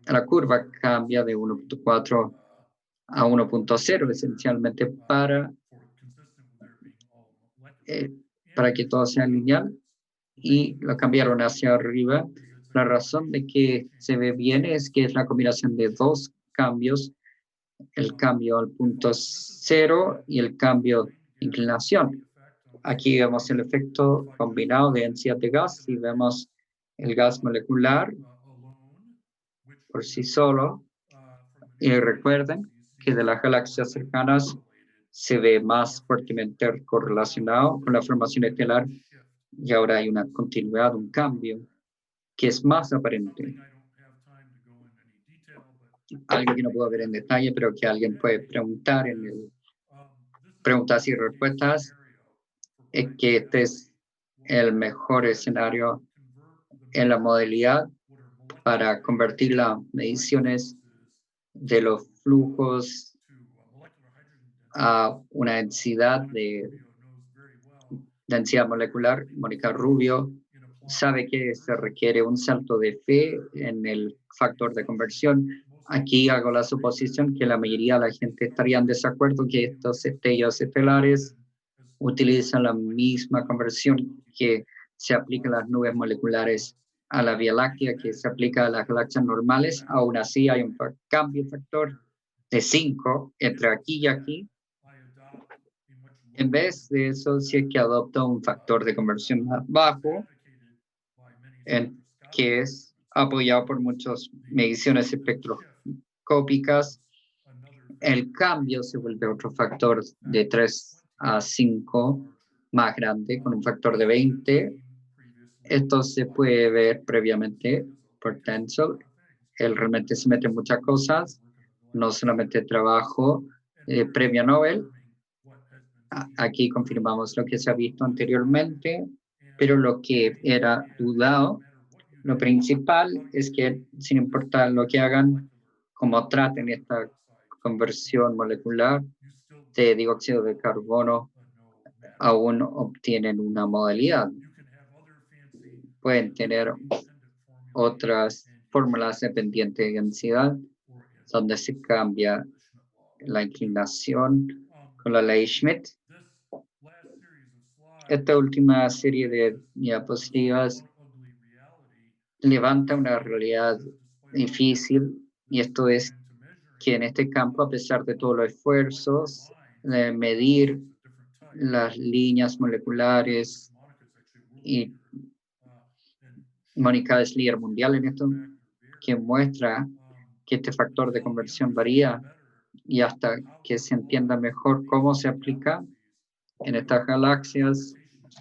La curva cambia de 1.4 a 1.0 esencialmente para que todo sea lineal, y lo cambiaron hacia arriba. La razón de que se ve bien es que es la combinación de 2 cambios, el cambio al punto 0 y el cambio de inclinación. Aquí vemos el efecto combinado de densidad de gas y vemos el gas molecular por sí solo. Y recuerden que de las galaxias cercanas se ve más fuertemente correlacionado con la formación estelar, y ahora hay una continuidad, un cambio que es más aparente. Algo que no puedo ver en detalle, pero que alguien puede preguntar en el preguntas y respuestas, es que este es el mejor escenario en la modalidad para convertir las mediciones de los flujos a una densidad molecular. Mónica Rubio sabe que se requiere un salto de fe en el factor de conversión. Aquí hago la suposición que la mayoría de la gente estaría en desacuerdo que estos estrellas estelares utilizan la misma conversión que se aplica a las nubes moleculares a la Vía Láctea, que se aplica a las galaxias normales. Aún así hay un cambio factor de 5 entre aquí y aquí. En vez de eso, si es que adopta un factor de conversión más bajo, que es apoyado por muchas mediciones espectroscópicas, el cambio se vuelve otro factor de 3 a 5 más grande, con un factor de 20. Esto se puede ver previamente por Tensor. Él realmente se mete en muchas cosas, no solamente trabajo premio Nobel. Aquí confirmamos lo que se ha visto anteriormente, pero lo que era dudado, lo principal es que sin importar lo que hagan, como traten esta conversión molecular de dióxido de carbono, aún obtienen una modalidad. Pueden tener otras fórmulas dependientes de densidad, donde se cambia la inclinación con la ley Schmidt. Esta última serie de diapositivas levanta una realidad difícil, y esto es que en este campo, a pesar de todos los esfuerzos de medir las líneas moleculares, y Mónica es líder mundial en esto, que muestra que este factor de conversión varía, y hasta que se entienda mejor cómo se aplica en estas galaxias,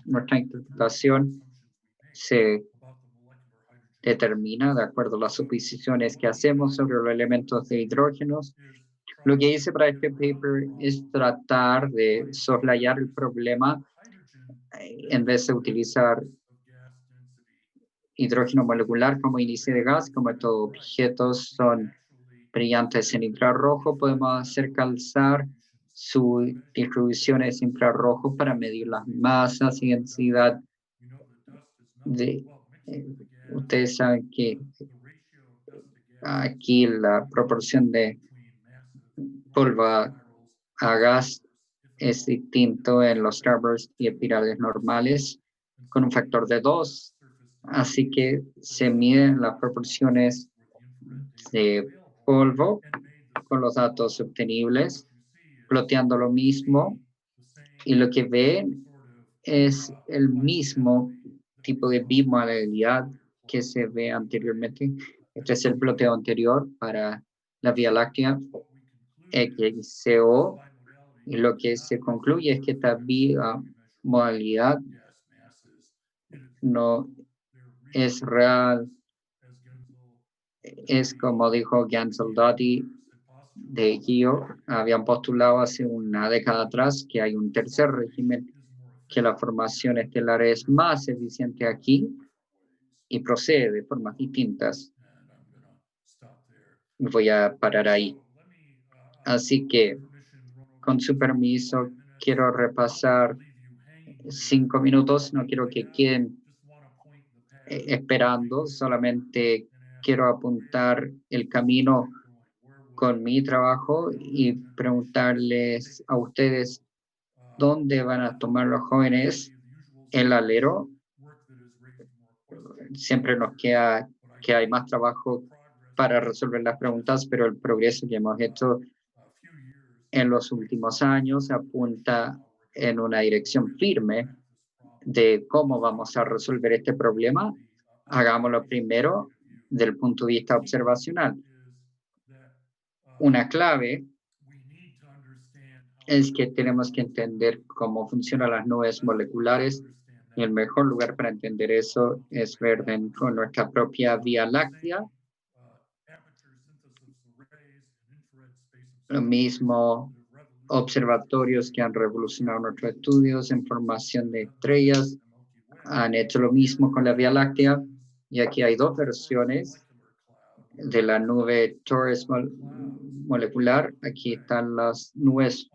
nuestra interpretación se determina de acuerdo a las suposiciones que hacemos sobre los elementos de hidrógenos. Lo que hice para este paper es tratar de soslayar el problema en vez de utilizar hidrógeno molecular como índice de gas. Como estos objetos son brillantes en infrarrojo, podemos hacer calzar sus distribuciones infrarrojo para medir las masas y densidad de... ustedes saben que aquí la proporción de polvo a gas es distinto en los starbursts y espirales normales, con un factor de 2. Así que se miden las proporciones de polvo con los datos obtenibles, ploteando lo mismo, y lo que ven es el mismo tipo de bimodalidad que se ve anteriormente. Este es el ploteo anterior para la Vía Láctea, XCO, y lo que se concluye es que esta bimodalidad no es real. Es como dijo Gansaldotti de GIO, habían postulado hace una década atrás que hay un tercer régimen, que la formación estelar es más eficiente aquí y procede de formas distintas. Voy a parar ahí. Así que, con su permiso, quiero repasar 5 minutos. No quiero que queden esperando, solamente quiero apuntar el camino con mi trabajo y preguntarles a ustedes dónde van a tomar los jóvenes el alero. Siempre nos queda que hay más trabajo para resolver las preguntas, pero el progreso que hemos hecho en los últimos años apunta en una dirección firme de cómo vamos a resolver este problema. Hagámoslo primero del punto de vista observacional. Una clave es que tenemos que entender cómo funcionan las nubes moleculares, y el mejor lugar para entender eso es ver dentro de nuestra propia Vía Láctea. Lo mismo, observatorios que han revolucionado nuestros estudios en formación de estrellas han hecho lo mismo con la Vía Láctea, y aquí hay dos versiones de la nube Torres molecular. Aquí están las nubes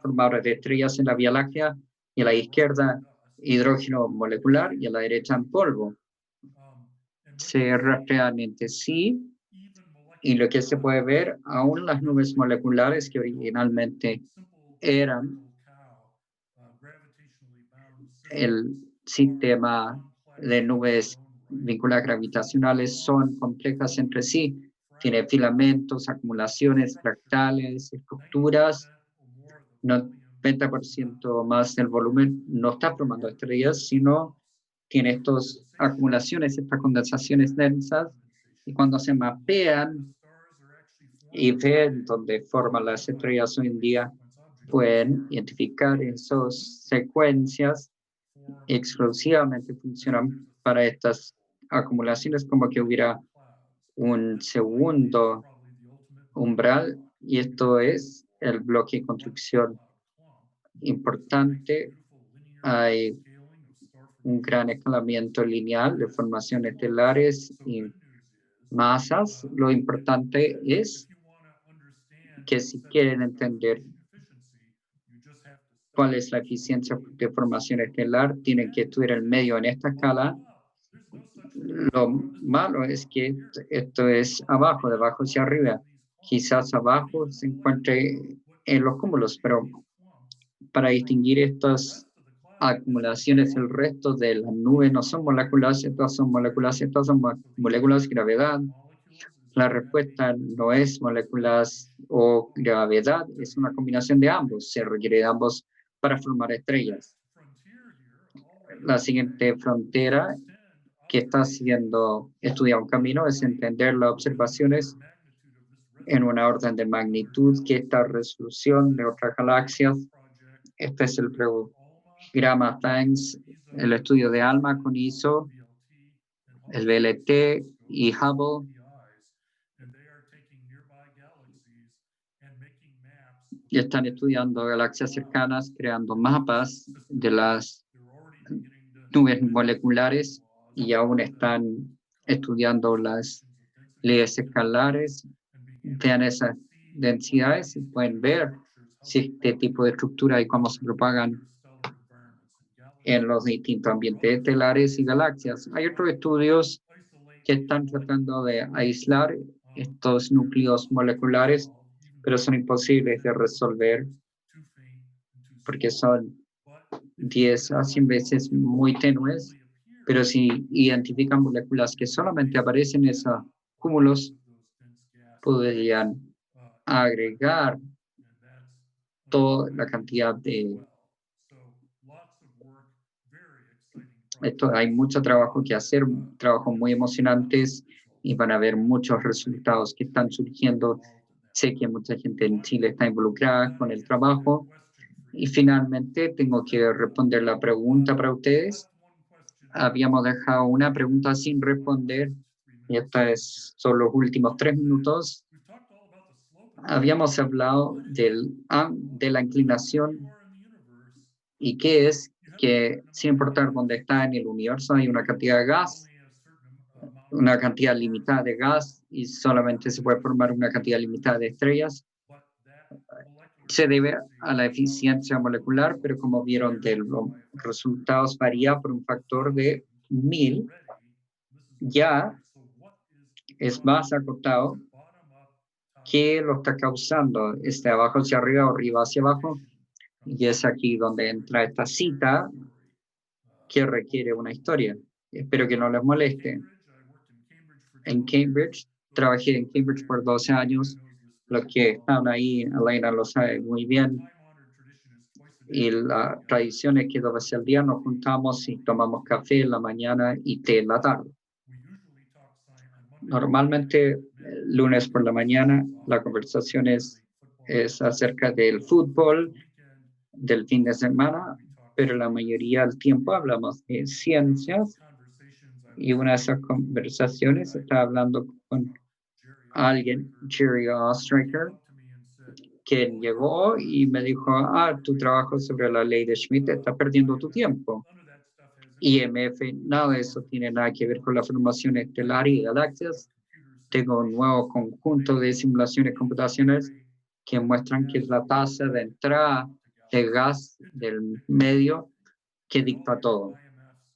formadores de estrellas en la Vía Láctea, y a la izquierda hidrógeno molecular y a la derecha en polvo. Se rastrean entre sí y lo que se puede ver, aún las nubes moleculares que originalmente eran el sistema de nubes vinculadas gravitacionales son complejas entre sí. Tiene filamentos, acumulaciones, fractales, estructuras. 90% más del volumen no está formando estrellas, sino tiene estas acumulaciones, estas condensaciones densas, y cuando se mapean y ven dónde forman las estrellas hoy en día, pueden identificar esas secuencias exclusivamente funcionan para estas acumulaciones, como que hubiera un segundo umbral, y esto es el bloque de construcción importante. Hay un gran escalamiento lineal de formaciones estelares y masas. Lo importante es que si quieren entender cuál es la eficiencia de formación estelar, tienen que estudiar el medio en esta escala. Lo malo es que esto es abajo, de abajo hacia arriba. Quizás abajo se encuentre en los cúmulos, pero para distinguir estas acumulaciones, el resto de las nubes no son moléculas, estas son moléculas, estas son moléculas gravedad. La respuesta no es moléculas o gravedad, es una combinación de ambos. Se requiere de ambos para formar estrellas. La siguiente frontera que está siendo estudiado un camino es entender las observaciones en una orden de magnitud que esta resolución de otras galaxias. Este es el programa THANS, el estudio de ALMA con ISO, el VLT y Hubble. Y están estudiando galaxias cercanas, creando mapas de las nubes moleculares, y aún están estudiando las leyes escalares. Vean esas densidades y pueden ver si este tipo de estructura y cómo se propagan en los distintos ambientes estelares y galaxias. Hay otros estudios que están tratando de aislar estos núcleos moleculares, pero son imposibles de resolver porque son 10 a 100 veces muy tenues, pero si identifican moléculas que solamente aparecen en esos cúmulos, podrían agregar toda la cantidad de esto. Hay mucho trabajo que hacer, trabajos muy emocionantes, y van a haber muchos resultados que están surgiendo. Sé que mucha gente en Chile está involucrada con el trabajo. Y finalmente tengo que responder la pregunta para ustedes. Habíamos dejado una pregunta sin responder y son los últimos 3 minutos. Habíamos hablado de la inclinación y qué es que, sin importar dónde está en el universo, hay una cantidad de gas, una cantidad limitada de gas, y solamente se puede formar una cantidad limitada de estrellas. Se debe a la eficiencia molecular, pero como vieron, de los resultados varía por un factor de 1000. Ya es más acotado que lo está causando, abajo hacia arriba o arriba hacia abajo, y es aquí donde entra esta cita que requiere una historia. Espero que no les moleste. En Cambridge, trabajé en Cambridge por 12 años. Los que están ahí, Elena lo sabe muy bien. Y la tradición es que 2 veces al día nos juntamos y tomamos café en la mañana y té en la tarde. Normalmente, lunes por la mañana, la conversación es acerca del fútbol, del fin de semana, pero la mayoría del tiempo hablamos de ciencias. Y una de esas conversaciones estaba hablando con alguien, Jerry Ostraker, quien llegó y me dijo: tu trabajo sobre la ley de Schmidt está perdiendo tu tiempo. IMF, nada de eso tiene nada que ver con la formación estelar y galaxias. Tengo un nuevo conjunto de simulaciones computacionales que muestran que la tasa de entrada de gas del medio que dicta todo.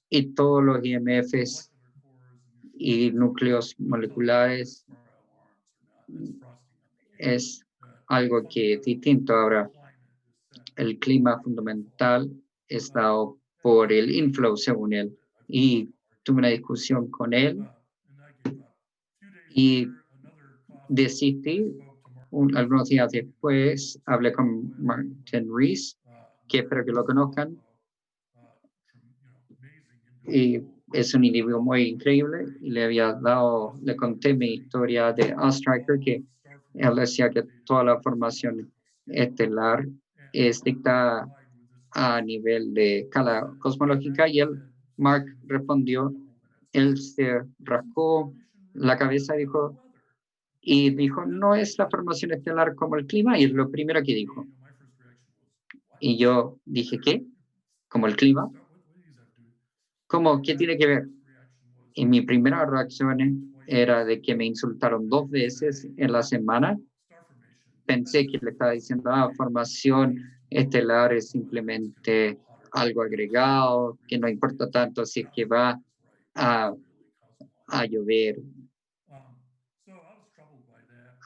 Y todos los IMFs y núcleos moleculares es algo que es distinto. Ahora, el clima fundamental es dado por el inflow, según él. Y tuve una discusión con él y desistí. Algunos días después hablé con Martin Rees, que espero que lo conozcan, y es un individuo muy increíble, y le conté mi historia de Ostriker, que él decía que toda la formación estelar es dictada a nivel de escala cosmológica, y Mark respondió, él se rascó la cabeza y dijo, no es la formación estelar como el clima, y es lo primero que dijo. Y yo dije, ¿qué? ¿Como el clima? ¿Cómo? ¿Qué tiene que ver? Y mi primera reacción era de que me insultaron 2 veces en la semana. Pensé que le estaba diciendo, formación estelar es simplemente algo agregado, que no importa tanto si es que va a llover.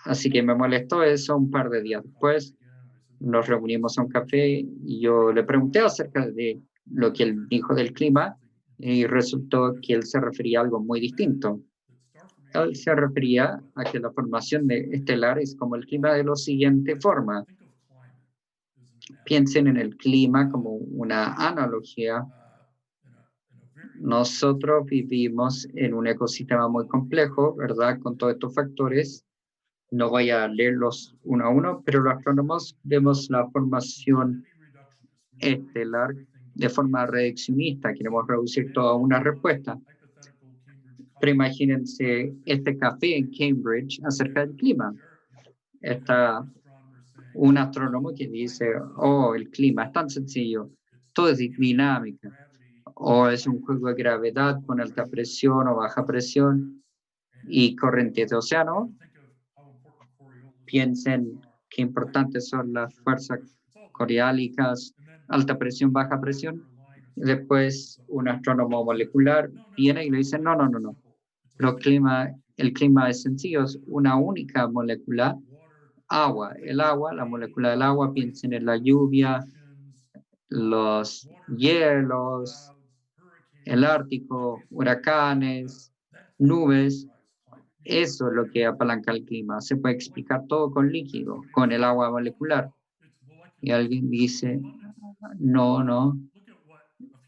Así que me molestó eso. Un par de días después nos reunimos a un café y yo le pregunté acerca de lo que él dijo del clima, y resultó que él se refería a algo muy distinto. Él se refería a que la formación estelar es como el clima de la siguiente forma. Piensen en el clima como una analogía. Nosotros vivimos en un ecosistema muy complejo, ¿verdad? Con todos estos factores. No voy a leerlos uno a uno, pero los astrónomos vemos la formación estelar de forma reduccionista. Queremos reducir todo a una respuesta. Pero imagínense este café en Cambridge acerca del clima. Está un astrónomo que dice, el clima es tan sencillo, todo es dinámica, o es un juego de gravedad con alta presión o baja presión y corrientes de océano. Piensen qué importantes son las fuerzas coriolisas, alta presión, baja presión. Después un astrónomo molecular viene y le dice, no. El clima es sencillo, es una única molécula, agua. El agua, la molécula del agua, piensen en la lluvia, los hielos, el Ártico, huracanes, nubes. Eso es lo que apalanca el clima. Se puede explicar todo con líquido, con el agua molecular. Y alguien dice, no,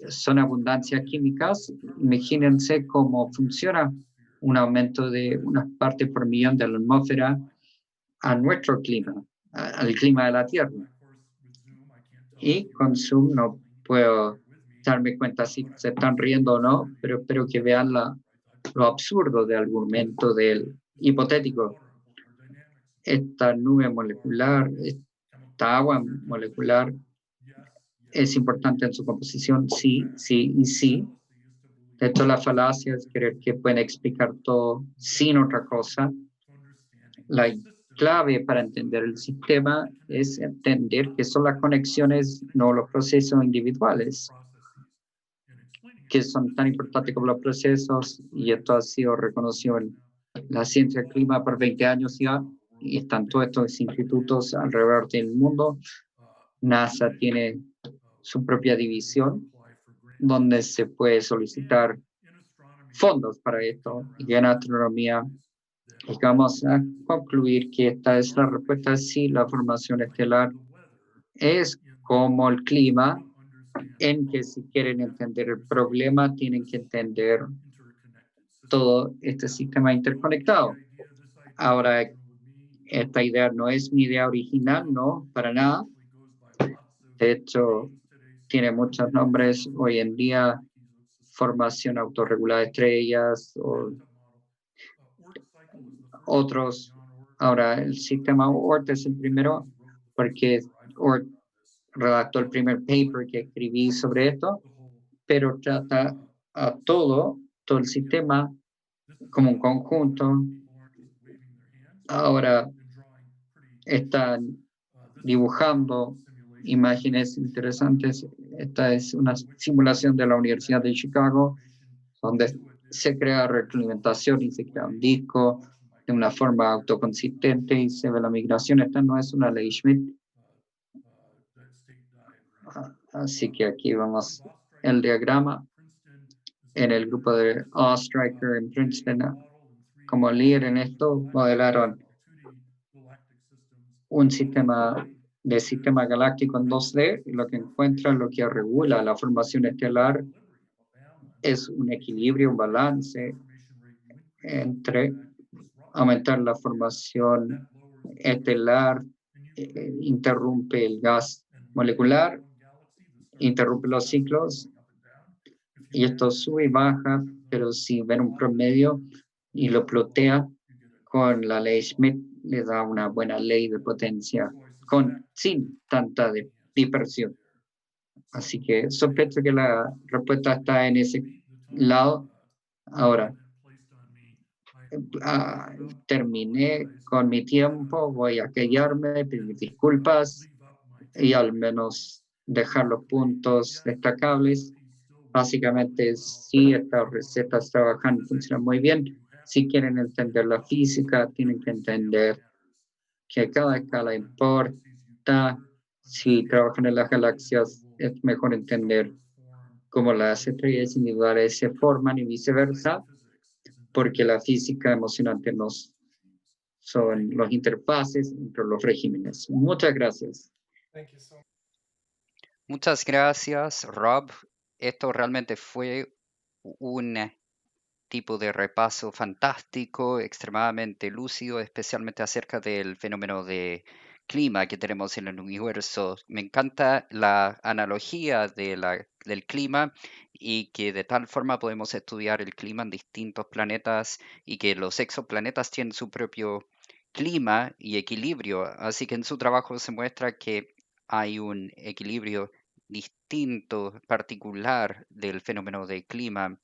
son abundancias químicas. Imagínense cómo funciona un aumento de unas partes por millón de la atmósfera a nuestro clima, al clima de la Tierra. Y con Zoom no puedo darme cuenta si se están riendo o no, pero espero que vean lo absurdo del argumento del hipotético. Esta nube molecular, esta agua molecular, es importante en su composición, sí y sí. De hecho, la falacia es creer que pueden explicar todo sin otra cosa. La clave para entender el sistema es entender que son las conexiones, no los procesos individuales, que son tan importantes como los procesos, y esto ha sido reconocido en la ciencia del clima por 20 años ya, y están todos estos institutos alrededor del mundo. NASA tiene su propia división donde se puede solicitar fondos para esto, y en astronomía vamos a concluir que esta es la respuesta: sí, la formación estelar es como el clima, en que si quieren entender el problema tienen que entender todo este sistema interconectado. Ahora, esta idea no es mi idea original, no, para nada. De hecho, tiene muchos nombres hoy en día: formación autorregulada de estrellas o otros. Ahora, el sistema ORT es el primero porque ORT redactó el primer paper que escribí sobre esto, pero trata a todo el sistema como un conjunto. Ahora están dibujando imágenes interesantes. Esta es una simulación de la Universidad de Chicago, donde se crea retroalimentación y se crea un disco de una forma autoconsistente y se ve la migración. Esta no es una ley Schmidt. Así que aquí vemos el diagrama en el grupo de Ostriker en Princeton. Como líder en esto, modelaron un sistema galáctico en 2D, y lo que encuentran, lo que regula la formación estelar, es un equilibrio, un balance entre aumentar la formación estelar, interrumpe el gas molecular, interrumpe los ciclos, y esto sube y baja, pero si ven un promedio y lo plotea con la ley Schmidt, le da una buena ley de potencia sin tanta dispersión. Así que sospecho que la respuesta está en ese lado. Ahora, terminé con mi tiempo, voy a callarme, pedir disculpas y al menos dejar los puntos destacables. Básicamente, sí, estas recetas trabajan, funcionan muy bien. Si quieren entender la física, tienen que entender que cada escala importa. Si trabajan en las galaxias, es mejor entender cómo las estrellas individuales se forman y viceversa, porque la física emocionante nos son los interfaces entre los regímenes. Muchas gracias. Muchas gracias, Rob. Esto realmente fue un tipo de repaso fantástico, extremadamente lúcido, especialmente acerca del fenómeno de clima que tenemos en el universo. Me encanta la analogía del clima y que de tal forma podemos estudiar el clima en distintos planetas y que los exoplanetas tienen su propio clima y equilibrio. Así que en su trabajo se muestra que hay un equilibrio distinto, particular del fenómeno del clima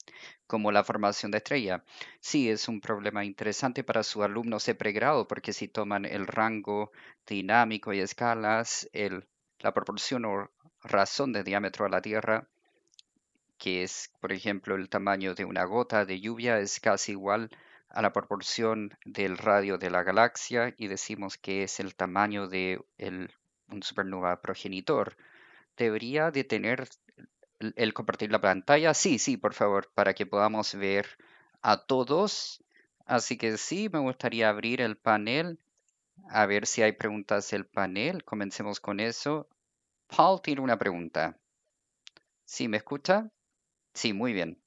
como la formación de estrella. Sí, es un problema interesante para sus alumnos de pregrado, porque si toman el rango dinámico y escalas, la proporción o razón de diámetro a la Tierra, que es, por ejemplo, el tamaño de una gota de lluvia, es casi igual a la proporción del radio de la galaxia y decimos que es el tamaño de un supernova progenitor. Debería de tener el compartir la pantalla. Sí, sí, por favor, para que podamos ver a todos. Así que sí, me gustaría abrir el panel, a ver si hay preguntas del panel. Comencemos con eso. Paul tiene una pregunta. ¿Sí me escucha? Sí, muy bien.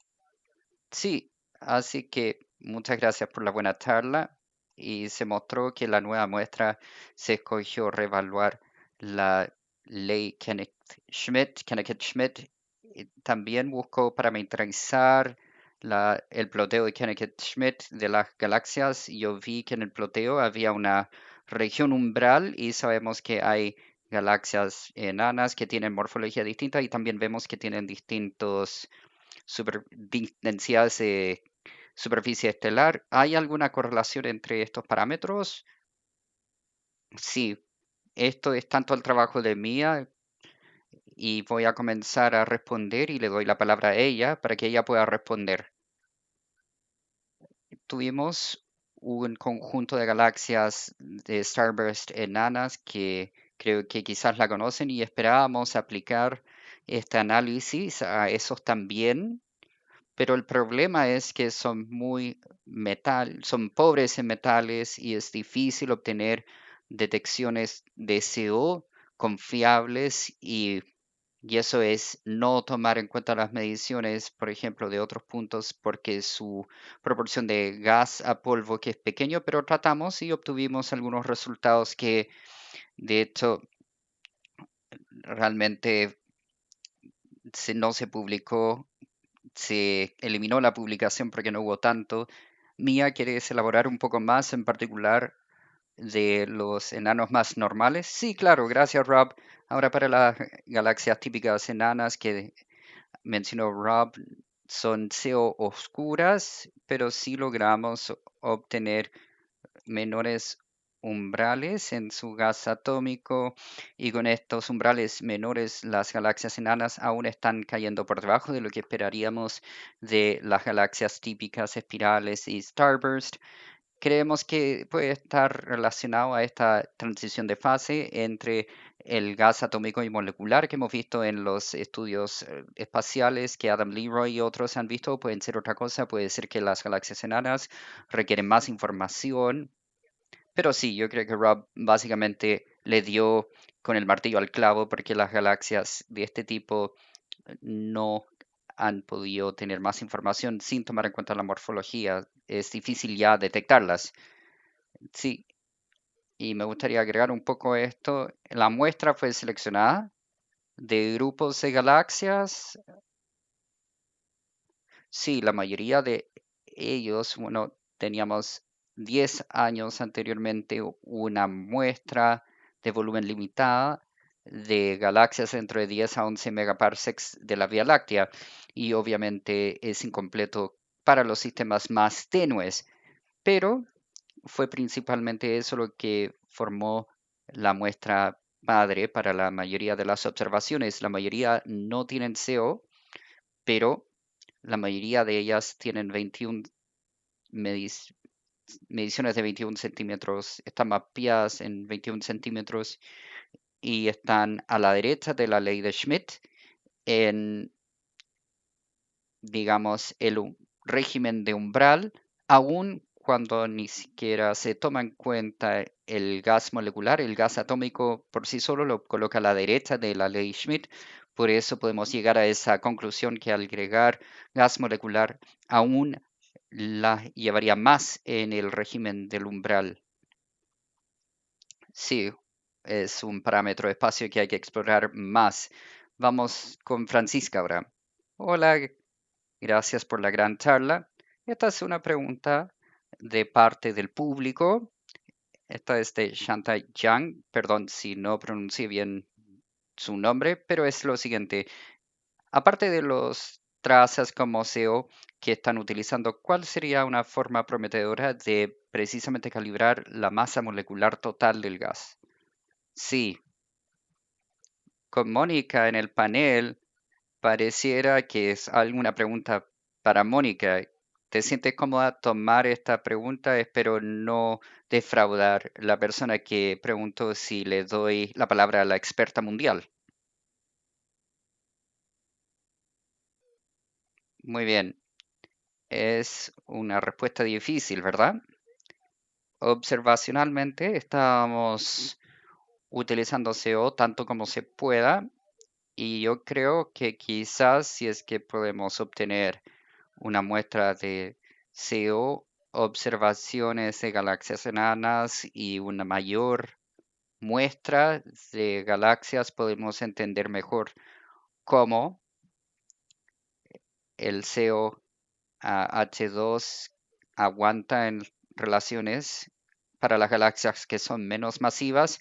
Sí, así que muchas gracias por la buena charla y se mostró que la nueva muestra se escogió reevaluar la ley Kenneth-Schmidt. Y también buscó parametrizar el ploteo de Kenneth-Schmidt de las galaxias. Yo vi que en el ploteo había una región umbral y sabemos que hay galaxias enanas que tienen morfología distinta y también vemos que tienen distintos densidades de superficie estelar. ¿Hay alguna correlación entre estos parámetros? Sí, esto es tanto el trabajo de Mía y voy a comenzar a responder y le doy la palabra a ella para que ella pueda responder. Tuvimos un conjunto de galaxias de Starburst enanas que creo que quizás la conocen y esperábamos aplicar este análisis a esos también. Pero el problema es que son pobres en metales y es difícil obtener detecciones de CO confiables y eso es no tomar en cuenta las mediciones, por ejemplo, de otros puntos porque su proporción de gas a polvo que es pequeño, pero tratamos y obtuvimos algunos resultados que de hecho realmente no se publicó, se eliminó la publicación porque no hubo tanto. Mía, ¿quieres elaborar un poco más en particular de los enanos más normales? Sí, claro, gracias Rob. Ahora para las galaxias típicas enanas que mencionó Rob, son CO oscuras, pero sí logramos obtener menores umbrales en su gas atómico y con estos umbrales menores las galaxias enanas aún están cayendo por debajo de lo que esperaríamos de las galaxias típicas espirales y starburst. Creemos que puede estar relacionado a esta transición de fase entre el gas atómico y molecular que hemos visto en los estudios espaciales que Adam Leroy y otros han visto. Pueden ser otra cosa, puede ser que las galaxias enanas requieren más información. Pero sí, yo creo que Rob básicamente le dio con el martillo al clavo porque las galaxias de este tipo no han podido tener más información sin tomar en cuenta la morfología. Es difícil ya detectarlas. Sí, y me gustaría agregar un poco esto. La muestra fue seleccionada de grupos de galaxias. Sí, la mayoría de ellos, bueno, teníamos 10 años anteriormente una muestra de volumen limitada de galaxias entre 10 a 11 megaparsecs de la Vía Láctea y obviamente es incompleto para los sistemas más tenues, pero fue principalmente eso lo que formó la muestra madre para la mayoría de las observaciones. La mayoría no tienen CO, pero la mayoría de ellas tienen 21 mediciones de 21 centímetros, están mapeadas en 21 centímetros y están a la derecha de la ley de Schmidt en, digamos, el régimen de umbral, aún cuando ni siquiera se toma en cuenta el gas molecular, el gas atómico por sí solo lo coloca a la derecha de la ley Schmidt. Por eso podemos llegar a esa conclusión que al agregar gas molecular aún la llevaría más en el régimen del umbral. Sí, es un parámetro de espacio que hay que explorar más. Vamos con Francisca ahora. Hola, gracias por la gran charla. Esta es una pregunta de parte del público. Esta es de Shanta Yang. Perdón si no pronuncié bien su nombre, pero es lo siguiente. Aparte de los trazas como SEO que están utilizando, ¿cuál sería una forma prometedora de precisamente calibrar la masa molecular total del gas? Sí, con Mónica en el panel. Pareciera que es alguna pregunta para Mónica. ¿Te sientes cómoda tomar esta pregunta? Espero no defraudar la persona que preguntó si le doy la palabra a la experta mundial. Muy bien. Es una respuesta difícil, ¿verdad? Observacionalmente estamos utilizando CO tanto como se pueda y yo creo que quizás si es que podemos obtener una muestra de CO, observaciones de galaxias enanas y una mayor muestra de galaxias, podemos entender mejor cómo el CO H2 aguanta en relaciones para las galaxias que son menos masivas,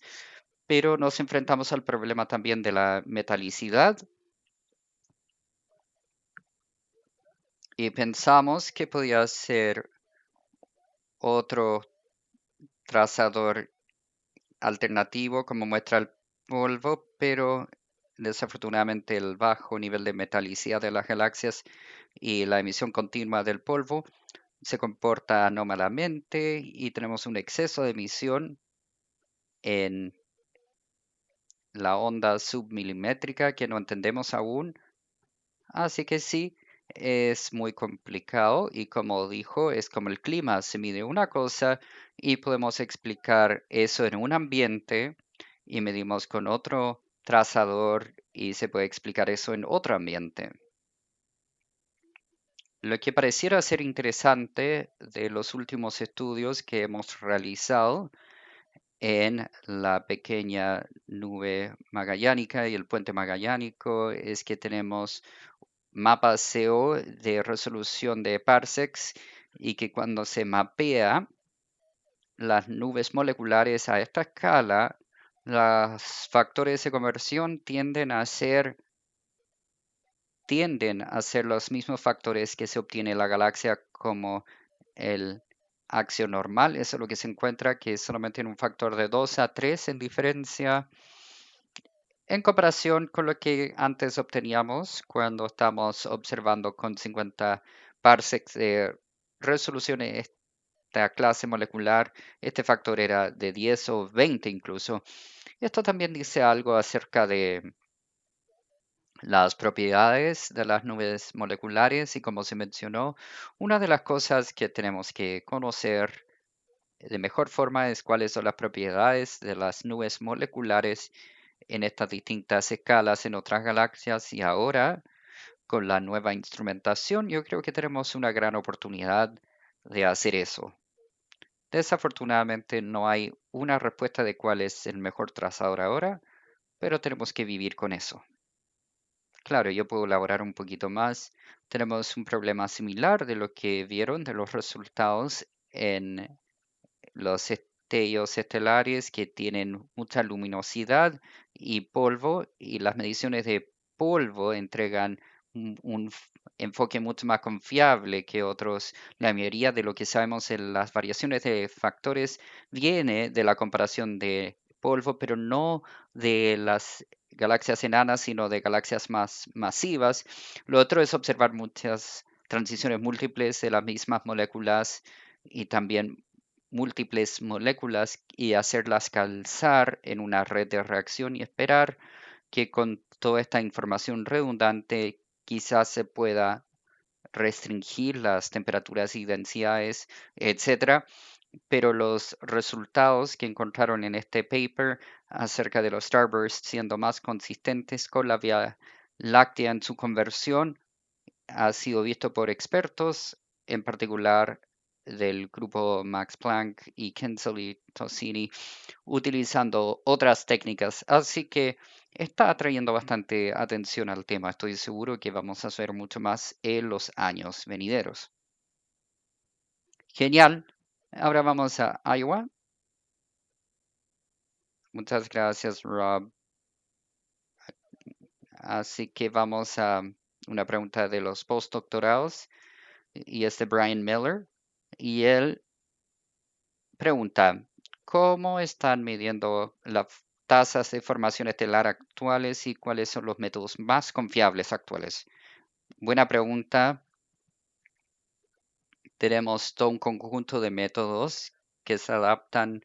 pero nos enfrentamos al problema también de la metalicidad y pensamos que podía ser otro trazador alternativo como muestra el polvo, pero desafortunadamente el bajo nivel de metalicidad de las galaxias y la emisión continua del polvo se comporta anómalamente y tenemos un exceso de emisión en la onda submilimétrica que no entendemos aún. Así que sí, es muy complicado y como dijo, es como el clima, se mide una cosa y podemos explicar eso en un ambiente y medimos con otro trazador y se puede explicar eso en otro ambiente. Lo que pareciera ser interesante de los últimos estudios que hemos realizado en la pequeña nube magallánica y el puente magallánico es que tenemos mapas CO de resolución de parsecs y que cuando se mapea las nubes moleculares a esta escala, los factores de conversión tienden a ser los mismos factores que se obtiene en la galaxia como el acción normal. Eso es lo que se encuentra, que solamente tiene un factor de 2 a 3 en diferencia en comparación con lo que antes obteníamos cuando estamos observando con 50 parsecs de resolución en esta clase molecular. Este factor era de 10 o 20 incluso. Esto también dice algo acerca de las propiedades de las nubes moleculares y como se mencionó, una de las cosas que tenemos que conocer de mejor forma es cuáles son las propiedades de las nubes moleculares en estas distintas escalas en otras galaxias y ahora con la nueva instrumentación yo creo que tenemos una gran oportunidad de hacer eso. Desafortunadamente no hay una respuesta de cuál es el mejor trazador ahora, pero tenemos que vivir con eso. Claro, yo puedo elaborar un poquito más. Tenemos un problema similar de lo que vieron de los resultados en los destellos estelares que tienen mucha luminosidad y polvo, y las mediciones de polvo entregan un enfoque mucho más confiable que otros. La mayoría de lo que sabemos en las variaciones de factores viene de la comparación de polvo, pero no de las galaxias enanas, sino de galaxias más masivas. Lo otro es observar muchas transiciones múltiples de las mismas moléculas y también múltiples moléculas y hacerlas calzar en una red de reacción y esperar que con toda esta información redundante quizás se pueda restringir las temperaturas y densidades, etcétera. Pero los resultados que encontraron en este paper acerca de los starbursts siendo más consistentes con la Vía Láctea en su conversión ha sido visto por expertos, en particular del grupo Max Planck y Kensel y Tosini, utilizando otras técnicas. Así que está atrayendo bastante atención al tema. Estoy seguro que vamos a hacer mucho más en los años venideros. Genial. Ahora vamos a Iowa. Muchas gracias, Rob. Así que vamos a una pregunta de los postdoctorados y es de Brian Miller. Y él pregunta, ¿cómo están midiendo las tasas de formación estelar actuales y cuáles son los métodos más confiables actuales? Buena pregunta. Tenemos todo un conjunto de métodos que se adaptan.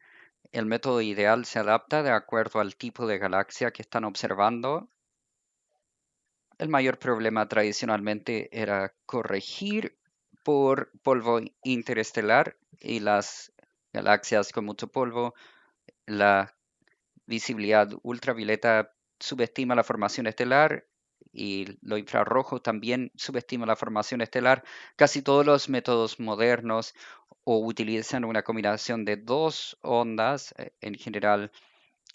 El método ideal se adapta de acuerdo al tipo de galaxia que están observando. El mayor problema tradicionalmente era corregir por polvo interestelar y las galaxias con mucho polvo. La visibilidad ultravioleta subestima la formación estelar y lo infrarrojo también subestima la formación estelar. Casi todos los métodos modernos o utilizan una combinación de dos ondas, en general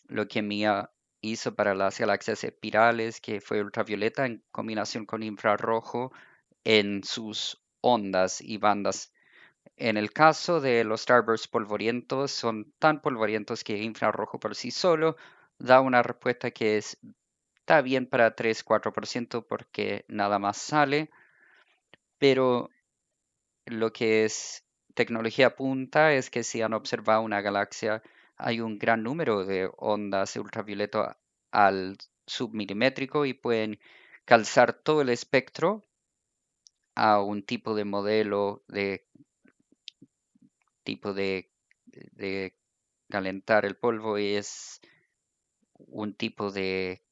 lo que Mia hizo para las galaxias espirales, que fue ultravioleta en combinación con infrarrojo en sus ondas y bandas. En el caso de los starbursts polvorientos, son tan polvorientos que infrarrojo por sí solo da una respuesta que está bien para 3-4% porque nada más sale, pero lo que es tecnología punta es que si han observado una galaxia, hay un gran número de ondas ultravioleta al submilimétrico y pueden calzar todo el espectro a un tipo de modelo de de calentar el polvo y es un tipo de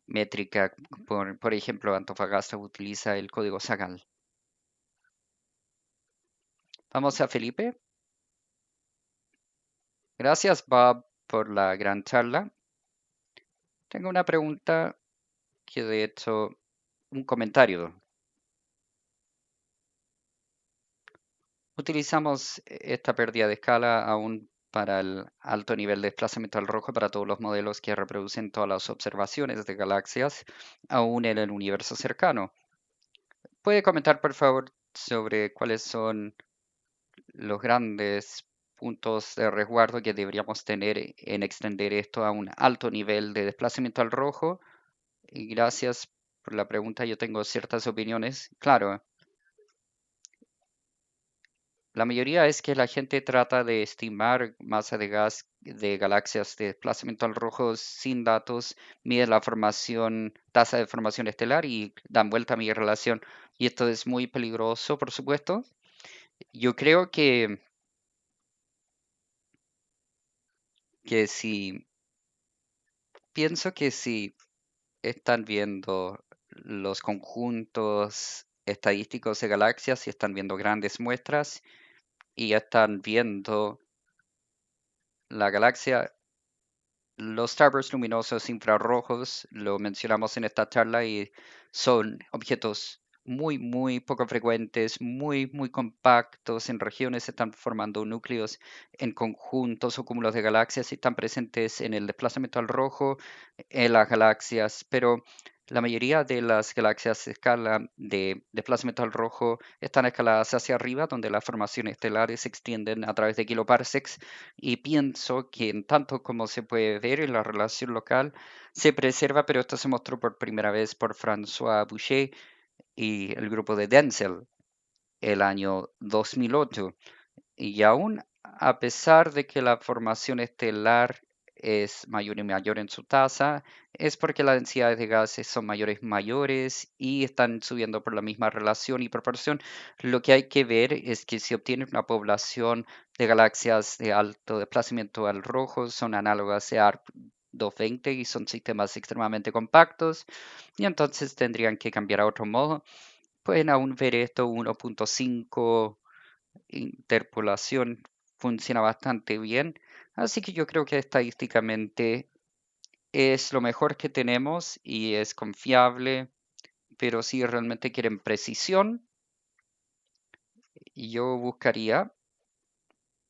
métrica. Por ejemplo, Antofagasta utiliza el código Sagal. Vamos a Felipe. Gracias, Bob, por la gran charla. Tengo una pregunta que de hecho, un comentario. Utilizamos esta pérdida de escala aún para el alto nivel de desplazamiento al rojo para todos los modelos que reproducen todas las observaciones de galaxias, aún en el universo cercano. ¿Puede comentar, por favor, sobre cuáles son los grandes puntos de resguardo que deberíamos tener en extender esto a un alto nivel de desplazamiento al rojo? Y gracias por la pregunta. Yo tengo ciertas opiniones. Claro, La mayoría es que la gente trata de estimar masa de gas de galaxias de desplazamiento al rojo sin datos, mide la formación, tasa de formación estelar y dan vuelta a mi relación. Y esto es muy peligroso, por supuesto. Yo creo que si, pienso que si están viendo los conjuntos estadísticos de galaxias, si están viendo grandes muestras y están viendo la galaxia. Los starbursts luminosos infrarrojos, lo mencionamos en esta charla, y son objetos muy poco frecuentes, muy compactos. En regiones se están formando núcleos en conjuntos o cúmulos de galaxias y están presentes en el desplazamiento al rojo, en las galaxias, pero la mayoría de las galaxias de escala de desplazamiento al rojo están escaladas hacia arriba, donde las formaciones estelares se extienden a través de kiloparsecs, y pienso que en tanto como se puede ver en la relación local, se preserva, pero esto se mostró por primera vez por François Boucher y el grupo de Denzel el año 2008. Y aún a pesar de que la formación estelar es mayor y mayor en su tasa, es porque las densidades de gases son mayores y mayores y están subiendo por la misma relación y proporción. Lo que hay que ver es que si obtienes una población de galaxias de alto desplazamiento al rojo, son análogas a ARP 220 y son sistemas extremadamente compactos, y entonces tendrían que cambiar a otro modo. Pueden aún ver esto 1.5 interpolación funciona bastante bien. Así que yo creo que estadísticamente es lo mejor que tenemos y es confiable, pero si realmente quieren precisión, yo buscaría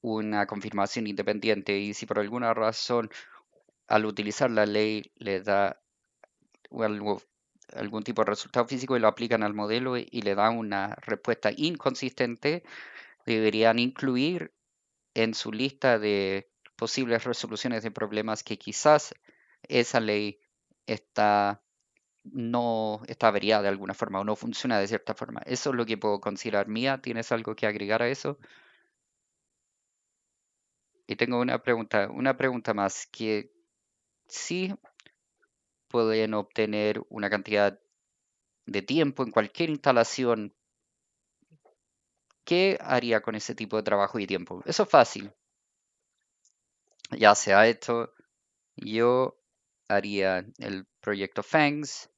una confirmación independiente, y si por alguna razón al utilizar la ley le da algún tipo de resultado físico y lo aplican al modelo y le da una respuesta inconsistente, deberían incluir en su lista de posibles resoluciones de problemas que quizás esa ley está, no está averiada de alguna forma o no funciona de cierta forma. Eso es lo que puedo considerar mía. ¿Tienes algo que agregar a eso? Y tengo una pregunta más, que si pueden obtener una cantidad de tiempo en cualquier instalación, ¿qué haría con ese tipo de trabajo y tiempo? Eso es fácil. Ya se ha hecho. Yo haría el proyecto FANGS,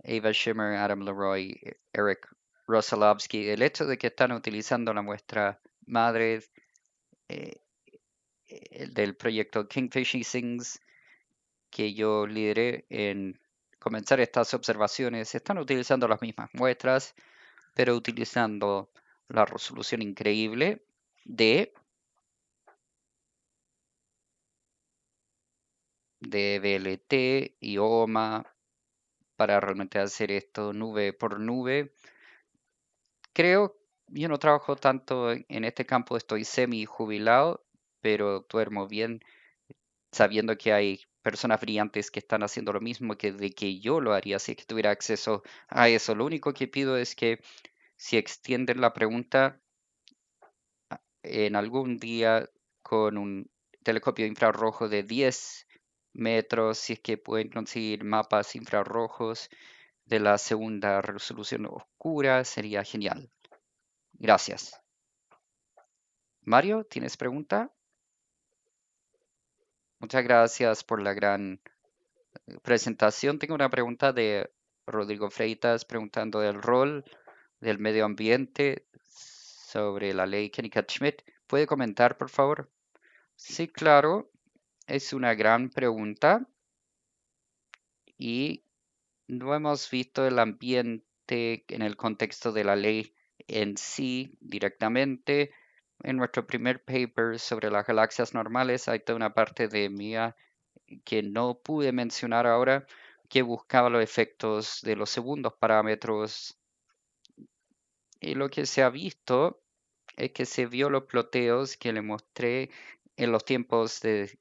Ava Schimmer, Adam Leroy, Eric Rosalovsky. El hecho de que están utilizando la muestra madre eh, del proyecto Kingfishy Things que yo lideré en comenzar estas observaciones, están utilizando las mismas muestras, pero utilizando la resolución increíble de VLT y OMA para realmente hacer esto nube por nube. Creo, yo no trabajo tanto en este campo, estoy semi jubilado, pero duermo bien sabiendo que hay personas brillantes que están haciendo lo mismo que de que yo lo haría si es que tuviera acceso a eso. Lo único que pido es que si extienden la pregunta en algún día con un telescopio infrarrojo de 10 metros, si es que pueden conseguir mapas infrarrojos de la segunda resolución oscura, sería genial. Gracias. Mario, ¿tienes pregunta? Muchas gracias por la gran presentación. Tengo una pregunta de Rodrigo Freitas preguntando del rol del medio ambiente sobre la ley Kennicat-Schmidt. ¿Puede comentar, por favor? Sí, claro. Es una gran pregunta y no hemos visto el ambiente en el contexto de la ley en sí directamente. En nuestro primer paper sobre las galaxias normales hay toda una parte de mía que no pude mencionar ahora, que buscaba los efectos de los segundos parámetros. Y lo que se ha visto es que se vio los ploteos que le mostré en los tiempos de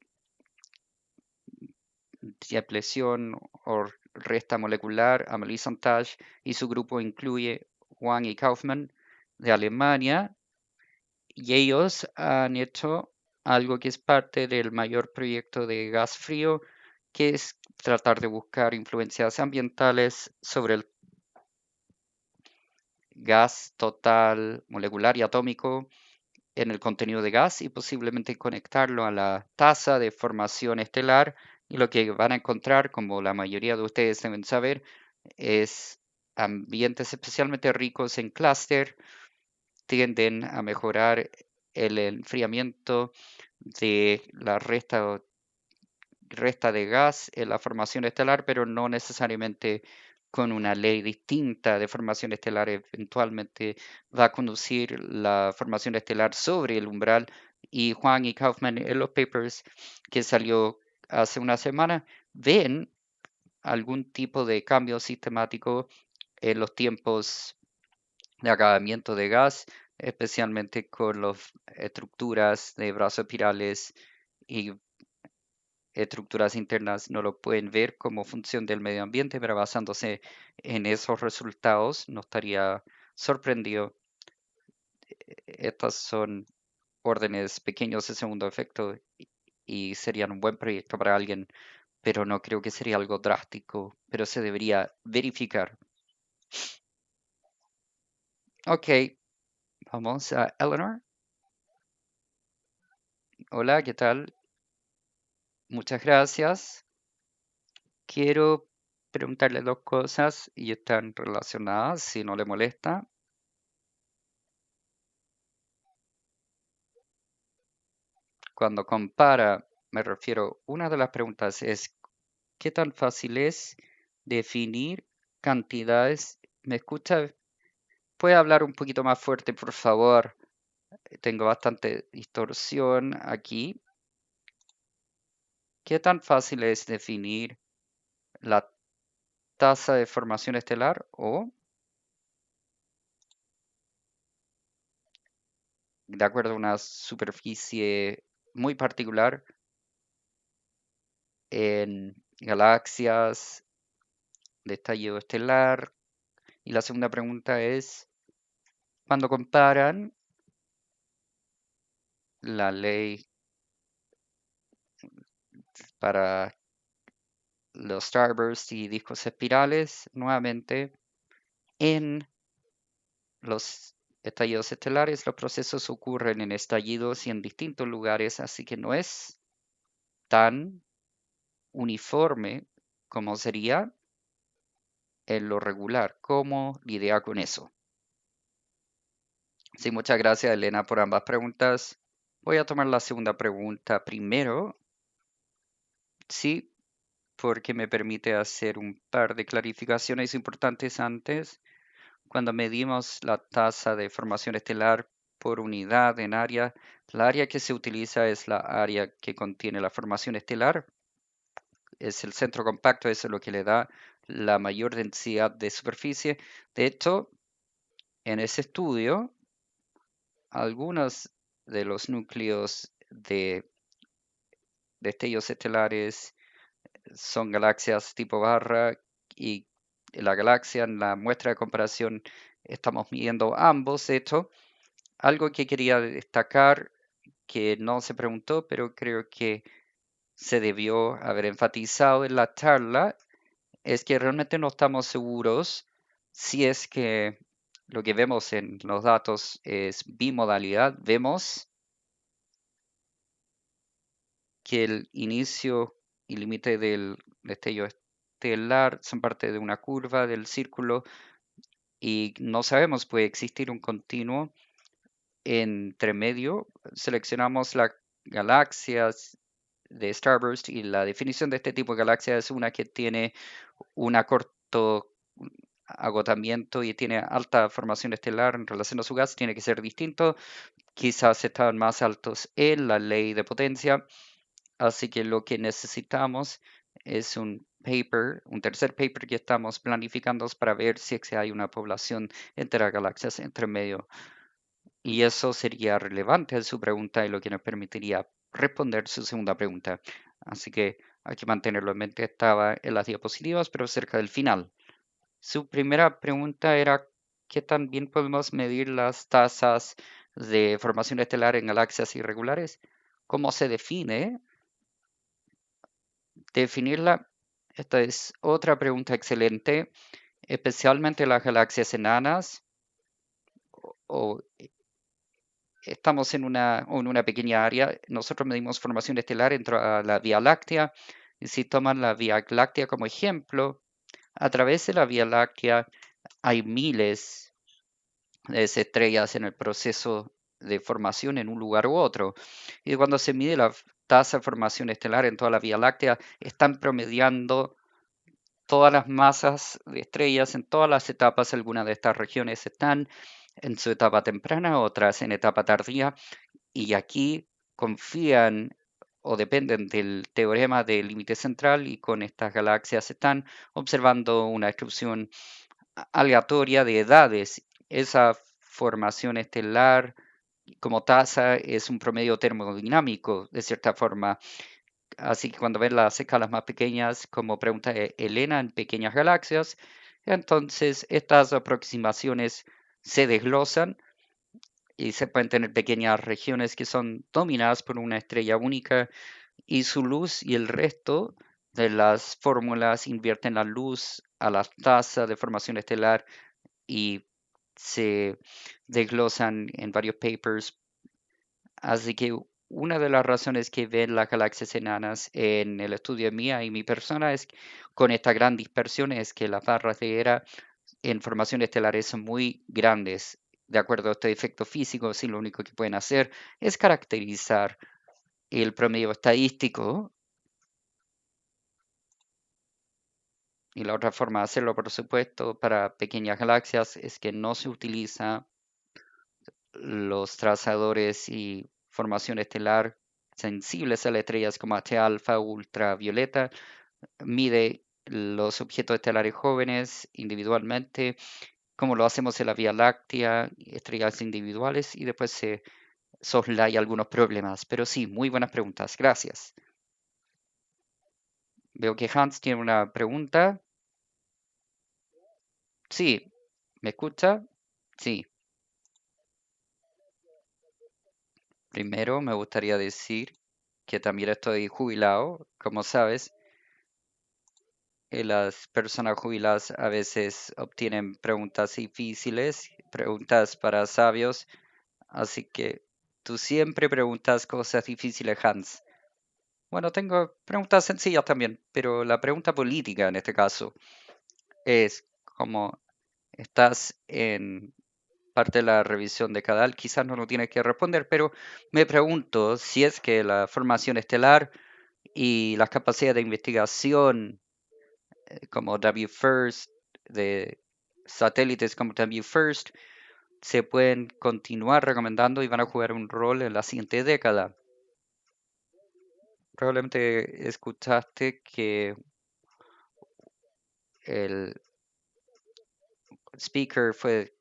diapleción o resta molecular. Amelie Sontage y su grupo incluye Wang y Kaufman de Alemania, Y ellos han hecho algo que es parte del mayor proyecto de gas frío, que es tratar de buscar influencias ambientales sobre el gas total, molecular y atómico en el contenido de gas y posiblemente conectarlo a la tasa de formación estelar. Y lo que van a encontrar, como la mayoría de ustedes deben saber, es ambientes especialmente ricos en clúster tienden a mejorar el enfriamiento de la resta de gas en la formación estelar, pero no necesariamente con una ley distinta de formación estelar. Eventualmente va a conducir la formación estelar sobre el umbral. Y Juan y Kaufman en los papers que salió hace una semana ven algún tipo de cambio sistemático en los tiempos de acabamiento de gas, especialmente con las estructuras de brazos espirales y estructuras internas. No lo pueden ver como función del medio ambiente, pero basándose en esos resultados, no estaría sorprendido. Estas son órdenes pequeños de segundo efecto y serían un buen proyecto para alguien, pero no creo que sería algo drástico, pero se debería verificar. Ok, vamos a Eleanor. Hola, ¿qué tal? Muchas gracias. Quiero preguntarle dos cosas y están relacionadas, si no le molesta. Cuando compara, me refiero, una de las preguntas es, ¿qué tan fácil es definir cantidades? ¿Me escucha? ¿Puede hablar un poquito más fuerte, por favor? Tengo bastante distorsión aquí. ¿Qué tan fácil es definir la tasa de formación estelar o, de acuerdo a una superficie muy particular, en galaxias de estallido estelar? Y la segunda pregunta es, cuando comparan la ley para los starbursts y discos espirales, nuevamente, en los estallidos estelares, los procesos ocurren en estallidos y en distintos lugares, así que no es tan uniforme como sería en lo regular. ¿Cómo lidiar con eso? Sí, muchas gracias, Elena, por ambas preguntas. Voy a tomar la segunda pregunta primero. Sí, porque me permite hacer un par de clarificaciones importantes antes. Cuando medimos la tasa de formación estelar por unidad en área, la área que se utiliza es la área que contiene la formación estelar. Es el centro compacto, eso es lo que le da la mayor densidad de superficie. De hecho, en ese estudio, algunos de los núcleos de destellos estelares son galaxias tipo barra y la galaxia en la muestra de comparación estamos midiendo ambos. De hecho, algo que quería destacar que no se preguntó, pero creo que se debió haber enfatizado en la charla, es que realmente no estamos seguros si es que lo que vemos en los datos es bimodalidad. Vemos que el inicio y límite del destello estelar son parte de una curva del círculo y no sabemos, puede existir un continuo entre medio. Seleccionamos las galaxias de Starburst y la definición de este tipo de galaxia es una que tiene un corto agotamiento y tiene alta formación estelar en relación a su gas, tiene que ser distinto. Quizás estaban más altos en la ley de potencia. Así que lo que necesitamos es un paper, un tercer paper que estamos planificando para ver si es que hay una población entre las galaxias entre medio. Y eso sería relevante a su pregunta y lo que nos permitiría responder su segunda pregunta. Así que hay que mantenerlo en mente. Estaba en las diapositivas, pero cerca del final. Su primera pregunta era ¿qué tan bien podemos medir las tasas de formación estelar en galaxias irregulares. ¿Cómo se define? Definirla, esta es otra pregunta excelente, especialmente las galaxias enanas o estamos en una pequeña área. Nosotros medimos formación estelar dentro de la Vía Láctea. Y si toman la Vía Láctea como ejemplo, a través de la Vía Láctea hay miles de estrellas en el proceso de formación en un lugar u otro. Y cuando se mide la tasa de formación estelar en toda la Vía Láctea, están promediando todas las masas de estrellas en todas las etapas. Algunas de estas regiones están en su etapa temprana, otras en etapa tardía, y aquí confían o dependen del teorema del límite central y con estas galaxias están observando una distribución aleatoria de edades. Esa formación estelar como tasa es un promedio termodinámico, de cierta forma. Así que cuando ven las escalas más pequeñas, como pregunta Elena, en pequeñas galaxias, entonces estas aproximaciones se desglosan y se pueden tener pequeñas regiones que son dominadas por una estrella única y su luz y el resto de las fórmulas invierten la luz a la tasa de formación estelar y se desglosan en varios papers. Así que una de las razones que ven las galaxias enanas en el estudio mía y mi persona es con esta gran dispersión es que las barras de Hera en formación estelares son muy grandes. De acuerdo a este efecto físico, sí, lo único que pueden hacer es caracterizar el promedio estadístico. Y la otra forma de hacerlo, por supuesto, para pequeñas galaxias es que no se utiliza los trazadores y formación estelar sensibles a las estrellas como H alfa ultravioleta. Mide los objetos estelares jóvenes individualmente, como lo hacemos en la Vía Láctea, estrellas individuales, y después se soslaya algunos problemas. Pero sí, muy buenas preguntas. Gracias. Veo que Hans tiene una pregunta. Sí, ¿me escucha? Sí. Primero me gustaría decir que también estoy jubilado. Como sabes, las personas jubiladas a veces obtienen preguntas difíciles, preguntas para sabios. Así que tú siempre preguntas cosas difíciles, Hans. Bueno, tengo preguntas sencillas también, pero la pregunta política en este caso es como estás en parte de la revisión de Cadal, quizás no lo tienes que responder, pero me pregunto si es que la formación estelar y las capacidades de investigación como WFIRST, de satélites como WFIRST, se pueden continuar recomendando y van a jugar un rol en la siguiente década. Probablemente escuchaste que el speaker fue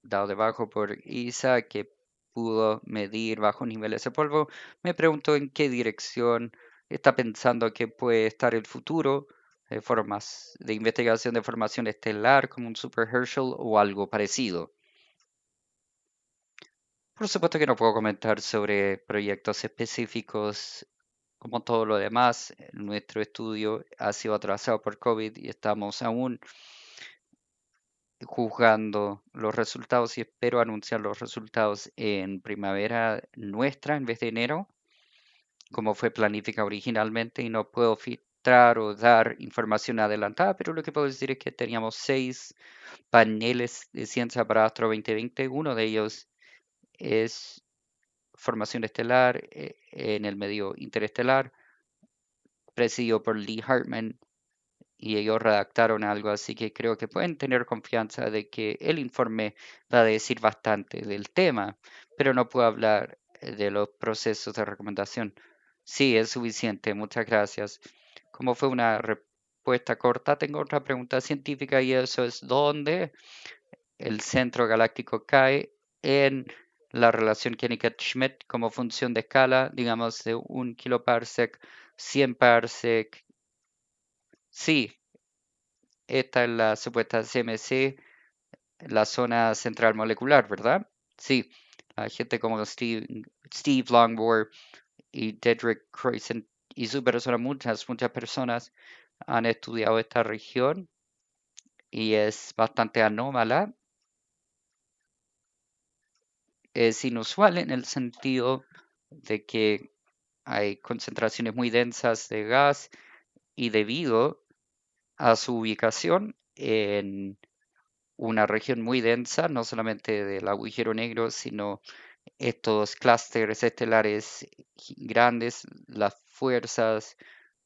dado de bajo por ISA, que pudo medir bajos niveles de polvo. Me pregunto en qué dirección está pensando que puede estar el futuro de formas de investigación de formación estelar como un Super Herschel o algo parecido. Por supuesto que no puedo comentar sobre proyectos específicos. Como todo lo demás, nuestro estudio ha sido atrasado por COVID y estamos aún juzgando los resultados y espero anunciar los resultados en primavera nuestra en vez de enero, como fue planificado originalmente y no puedo filtrar o dar información adelantada, pero lo que puedo decir es que teníamos 6 paneles de ciencia para Astro 2020. Uno de ellos es formación estelar en el medio interestelar, presidido por Lee Hartman, y ellos redactaron algo, así que creo que pueden tener confianza de que el informe va a decir bastante del tema, pero no puedo hablar de los procesos de recomendación. Sí, es suficiente, muchas gracias. Como fue una respuesta corta, tengo otra pregunta científica y eso es ¿dónde el centro galáctico cae en la relación Kennigan-Schmidt como función de escala, digamos, de 1 kiloparsec, 100 parsec? Sí, esta es la supuesta CMC, la zona central molecular, ¿verdad? Sí, a gente como Steve Longmore y Dedrick Croisen y su persona, muchas personas han estudiado esta región y es bastante anómala. Es inusual en el sentido de que hay concentraciones muy densas de gas y debido a su ubicación en una región muy densa, no solamente del agujero negro, sino estos clústeres estelares grandes, las fuerzas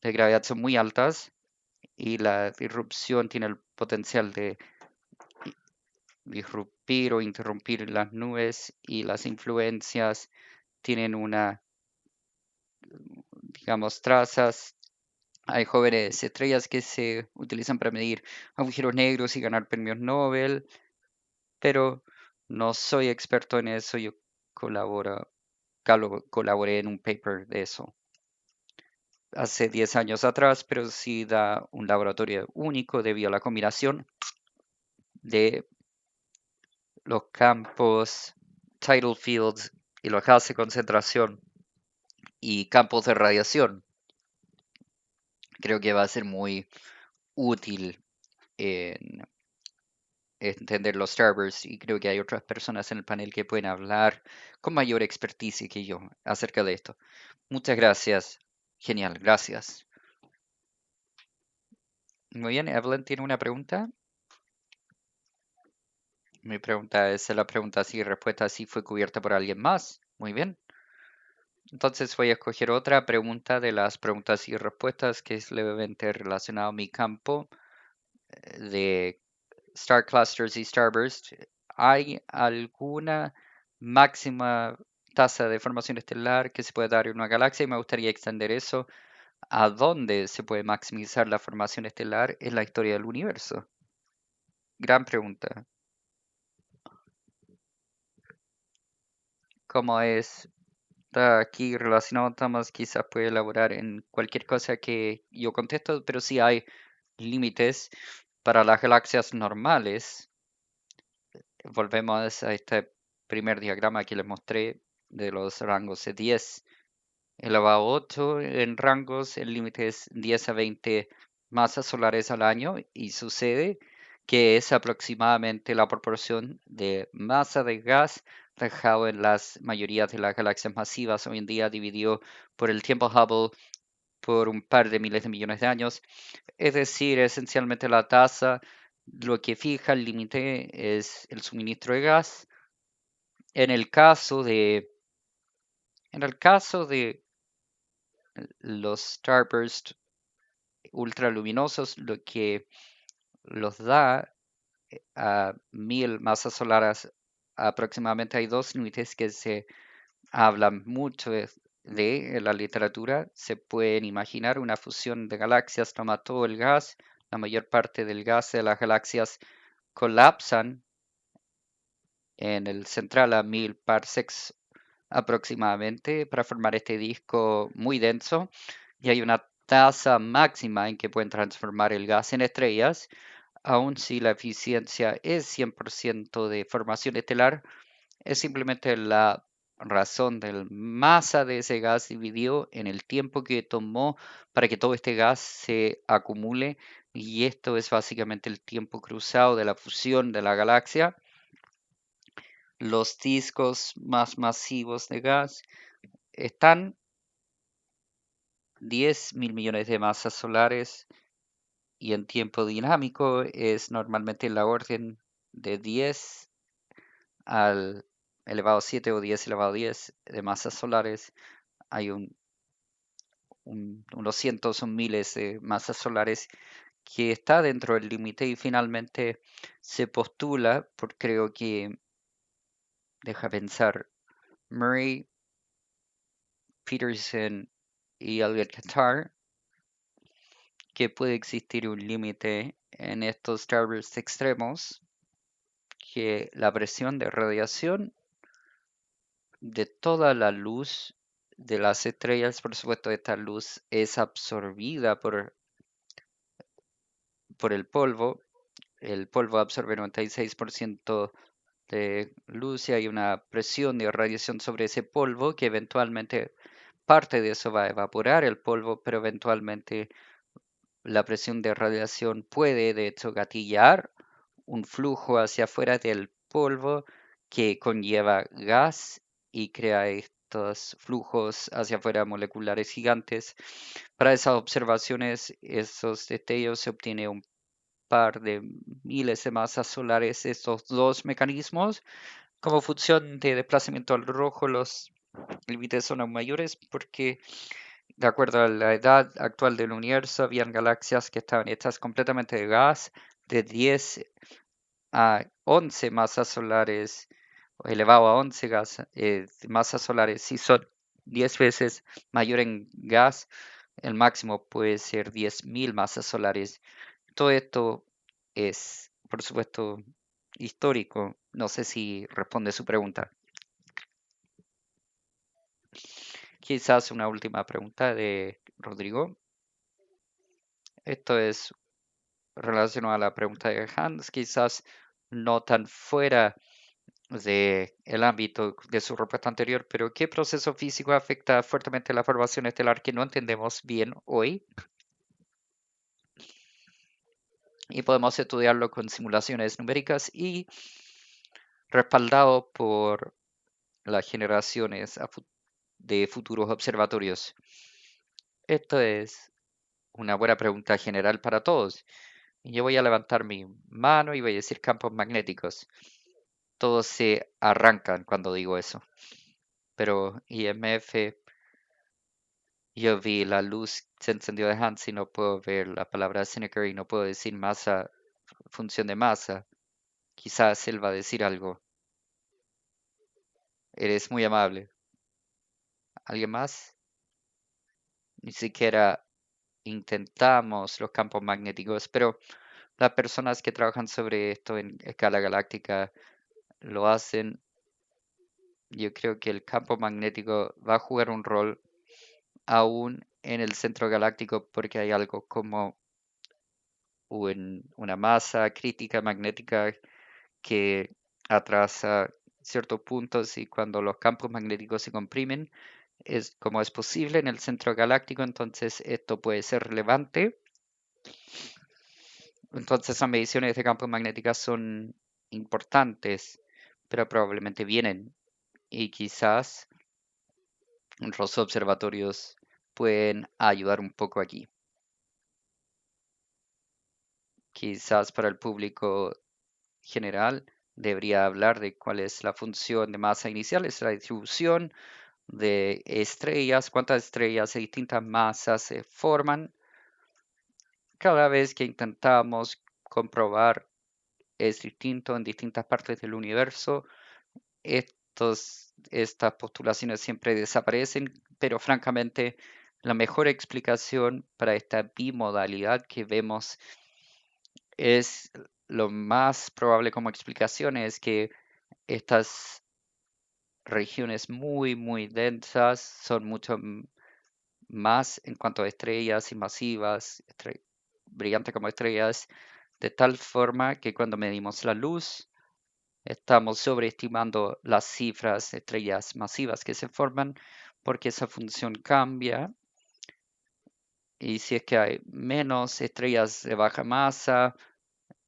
de gravedad son muy altas y la disrupción tiene el potencial de disrumpir o interrumpir las nubes y las influencias tienen una, digamos, trazas. Hay jóvenes estrellas que se utilizan para medir agujeros negros y ganar premios Nobel, pero no soy experto en eso. Yo colaboré en un paper de eso hace 10 años atrás, pero sí da un laboratorio único debido a la combinación de los campos tidal fields y los gases de concentración y campos de radiación. Creo que va a ser muy útil en entender los servers y creo que hay otras personas en el panel que pueden hablar con mayor experticia que yo acerca de esto. Muchas gracias. Genial, gracias. Muy bien, Evelyn tiene una pregunta. Mi pregunta es la pregunta si respuesta si fue cubierta por alguien más. Muy bien. Entonces voy a escoger otra pregunta de las preguntas y respuestas que es levemente relacionado a mi campo de Star Clusters y Starburst. ¿Hay alguna máxima tasa de formación estelar que se puede dar en una galaxia? Y me gustaría extender eso a dónde se puede maximizar la formación estelar en la historia del universo. Gran pregunta. ¿Cómo es? Está aquí relacionado, Thomas quizás puede elaborar en cualquier cosa que yo contesto, pero sí hay límites para las galaxias normales. Volvemos a este primer diagrama que les mostré de los rangos de 10 elevado a 8 en rangos, el límite es 10 a 20 masas solares al año y sucede que es aproximadamente la proporción de masa de gas dejado en las mayorías de las galaxias masivas hoy en día dividido por el tiempo Hubble por un par de miles de millones de años. Es decir, esencialmente la tasa lo que fija el límite es el suministro de gas. En el caso de, en el caso de los starburst ultraluminosos, lo que los da a 1000 masas solares aproximadamente. Hay dos límites que se hablan mucho de en la literatura. Se pueden imaginar una fusión de galaxias, toma todo el gas, la mayor parte del gas de las galaxias colapsan en el central a 1000 parsecs aproximadamente para formar este disco muy denso y hay una tasa máxima en que pueden transformar el gas en estrellas, aun si la eficiencia es 100% de formación estelar, es simplemente la razón de la masa de ese gas dividido en el tiempo que tomó para que todo este gas se acumule y esto es básicamente el tiempo cruzado de la fusión de la galaxia. Los discos más masivos de gas están 10.000 millones de masas solares y en tiempo dinámico es normalmente la orden de 10 al elevado 7 o 10 elevado 10 de masas solares. Hay unos cientos o miles de masas solares que está dentro del límite y finalmente se postula, por creo que, deja pensar, Murray, Peterson y Elliott Qatar, que puede existir un límite en estos starbursts extremos, que la presión de radiación de toda la luz de las estrellas, por supuesto, esta luz es absorbida por el polvo. El polvo absorbe 96% de luz y hay una presión de radiación sobre ese polvo que eventualmente parte de eso va a evaporar el polvo, pero eventualmente la presión de radiación puede de hecho gatillar un flujo hacia afuera del polvo que conlleva gas y crea estos flujos hacia afuera moleculares gigantes. Para esas observaciones, esos destellos se obtiene un par de miles de masas solares. Estos dos mecanismos, como función de desplazamiento al rojo, los límites son aún mayores porque de acuerdo a la edad actual del universo, habían galaxias que estaban hechas completamente de gas de 10 a 11 masas solares, o elevado a 11 masas solares. Si son 10 veces mayor en gas, el máximo puede ser 10.000 masas solares. Todo esto es, por supuesto, histórico. No sé si responde su pregunta. Quizás una última pregunta de Rodrigo. Esto es relacionado a la pregunta de Hans, quizás no tan fuera de el ámbito de su respuesta anterior, pero ¿qué proceso físico afecta fuertemente la formación estelar que no entendemos bien hoy? Y podemos estudiarlo con simulaciones numéricas y respaldado por las generaciones de futuros observatorios. Esto es una buena pregunta general para todos. Y yo voy a levantar mi mano y voy a decir campos magnéticos. Todos se arrancan cuando digo eso. Pero IMF, yo vi la luz se encendió de Hans y no puedo ver la palabra Seneca y no puedo decir masa, función de masa. Quizás él va a decir algo. Eres muy amable. ¿Alguien más? Ni siquiera intentamos los campos magnéticos, pero las personas que trabajan sobre esto en escala galáctica lo hacen. Yo creo que el campo magnético va a jugar un rol aún en el centro galáctico porque hay algo como una masa crítica magnética que atrasa ciertos puntos y cuando los campos magnéticos se comprimen, es como es posible en el centro galáctico, entonces esto puede ser relevante. Entonces las mediciones de campos magnéticos son importantes, pero probablemente vienen y quizás los observatorios pueden ayudar un poco aquí. Quizás para el público general debería hablar de cuál es la función de masa inicial, es la distribución de estrellas, cuántas estrellas de distintas masas se forman. Cada vez que intentamos comprobar es distinto en distintas partes del universo. Estas postulaciones siempre desaparecen, pero francamente la mejor explicación para esta bimodalidad que vemos es lo más probable como explicación es que estas regiones muy densas son mucho más en cuanto a estrellas y masivas, brillantes como estrellas, de tal forma que cuando medimos la luz, estamos sobreestimando las cifras de estrellas masivas que se forman porque esa función cambia. Y si es que hay menos estrellas de baja masa,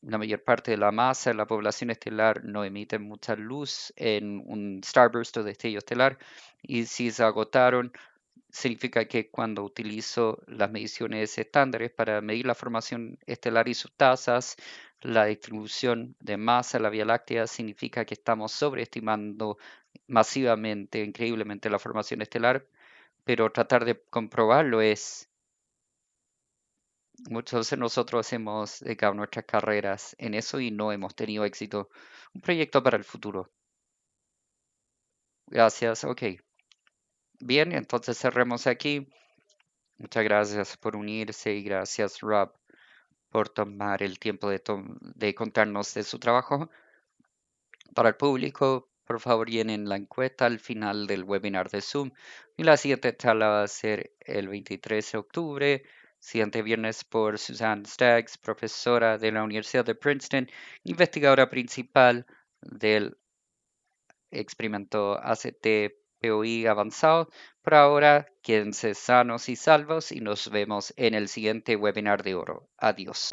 la mayor parte de la masa de la población estelar no emite mucha luz en un starburst o destello estelar. Y si se agotaron, significa que cuando utilizo las mediciones estándares para medir la formación estelar y sus tasas, la distribución de masa de la Vía Láctea significa que estamos sobreestimando masivamente, increíblemente la formación estelar, pero tratar de comprobarlo es. Muchos de nosotros hemos dedicado nuestras carreras en eso y no hemos tenido éxito. Un proyecto para el futuro. Gracias. Ok. Bien, entonces cerremos aquí. Muchas gracias por unirse y gracias, Rob, por tomar el tiempo de contarnos de su trabajo. Para el público, por favor, llenen la encuesta al final del webinar de Zoom. Y la siguiente charla va a ser el 23 de octubre, siguiente viernes por Suzanne Staggs, profesora de la Universidad de Princeton, investigadora principal del experimentó ACT-POI avanzado. Por ahora, quédense sanos y salvos y nos vemos en el siguiente webinar de oro. Adiós.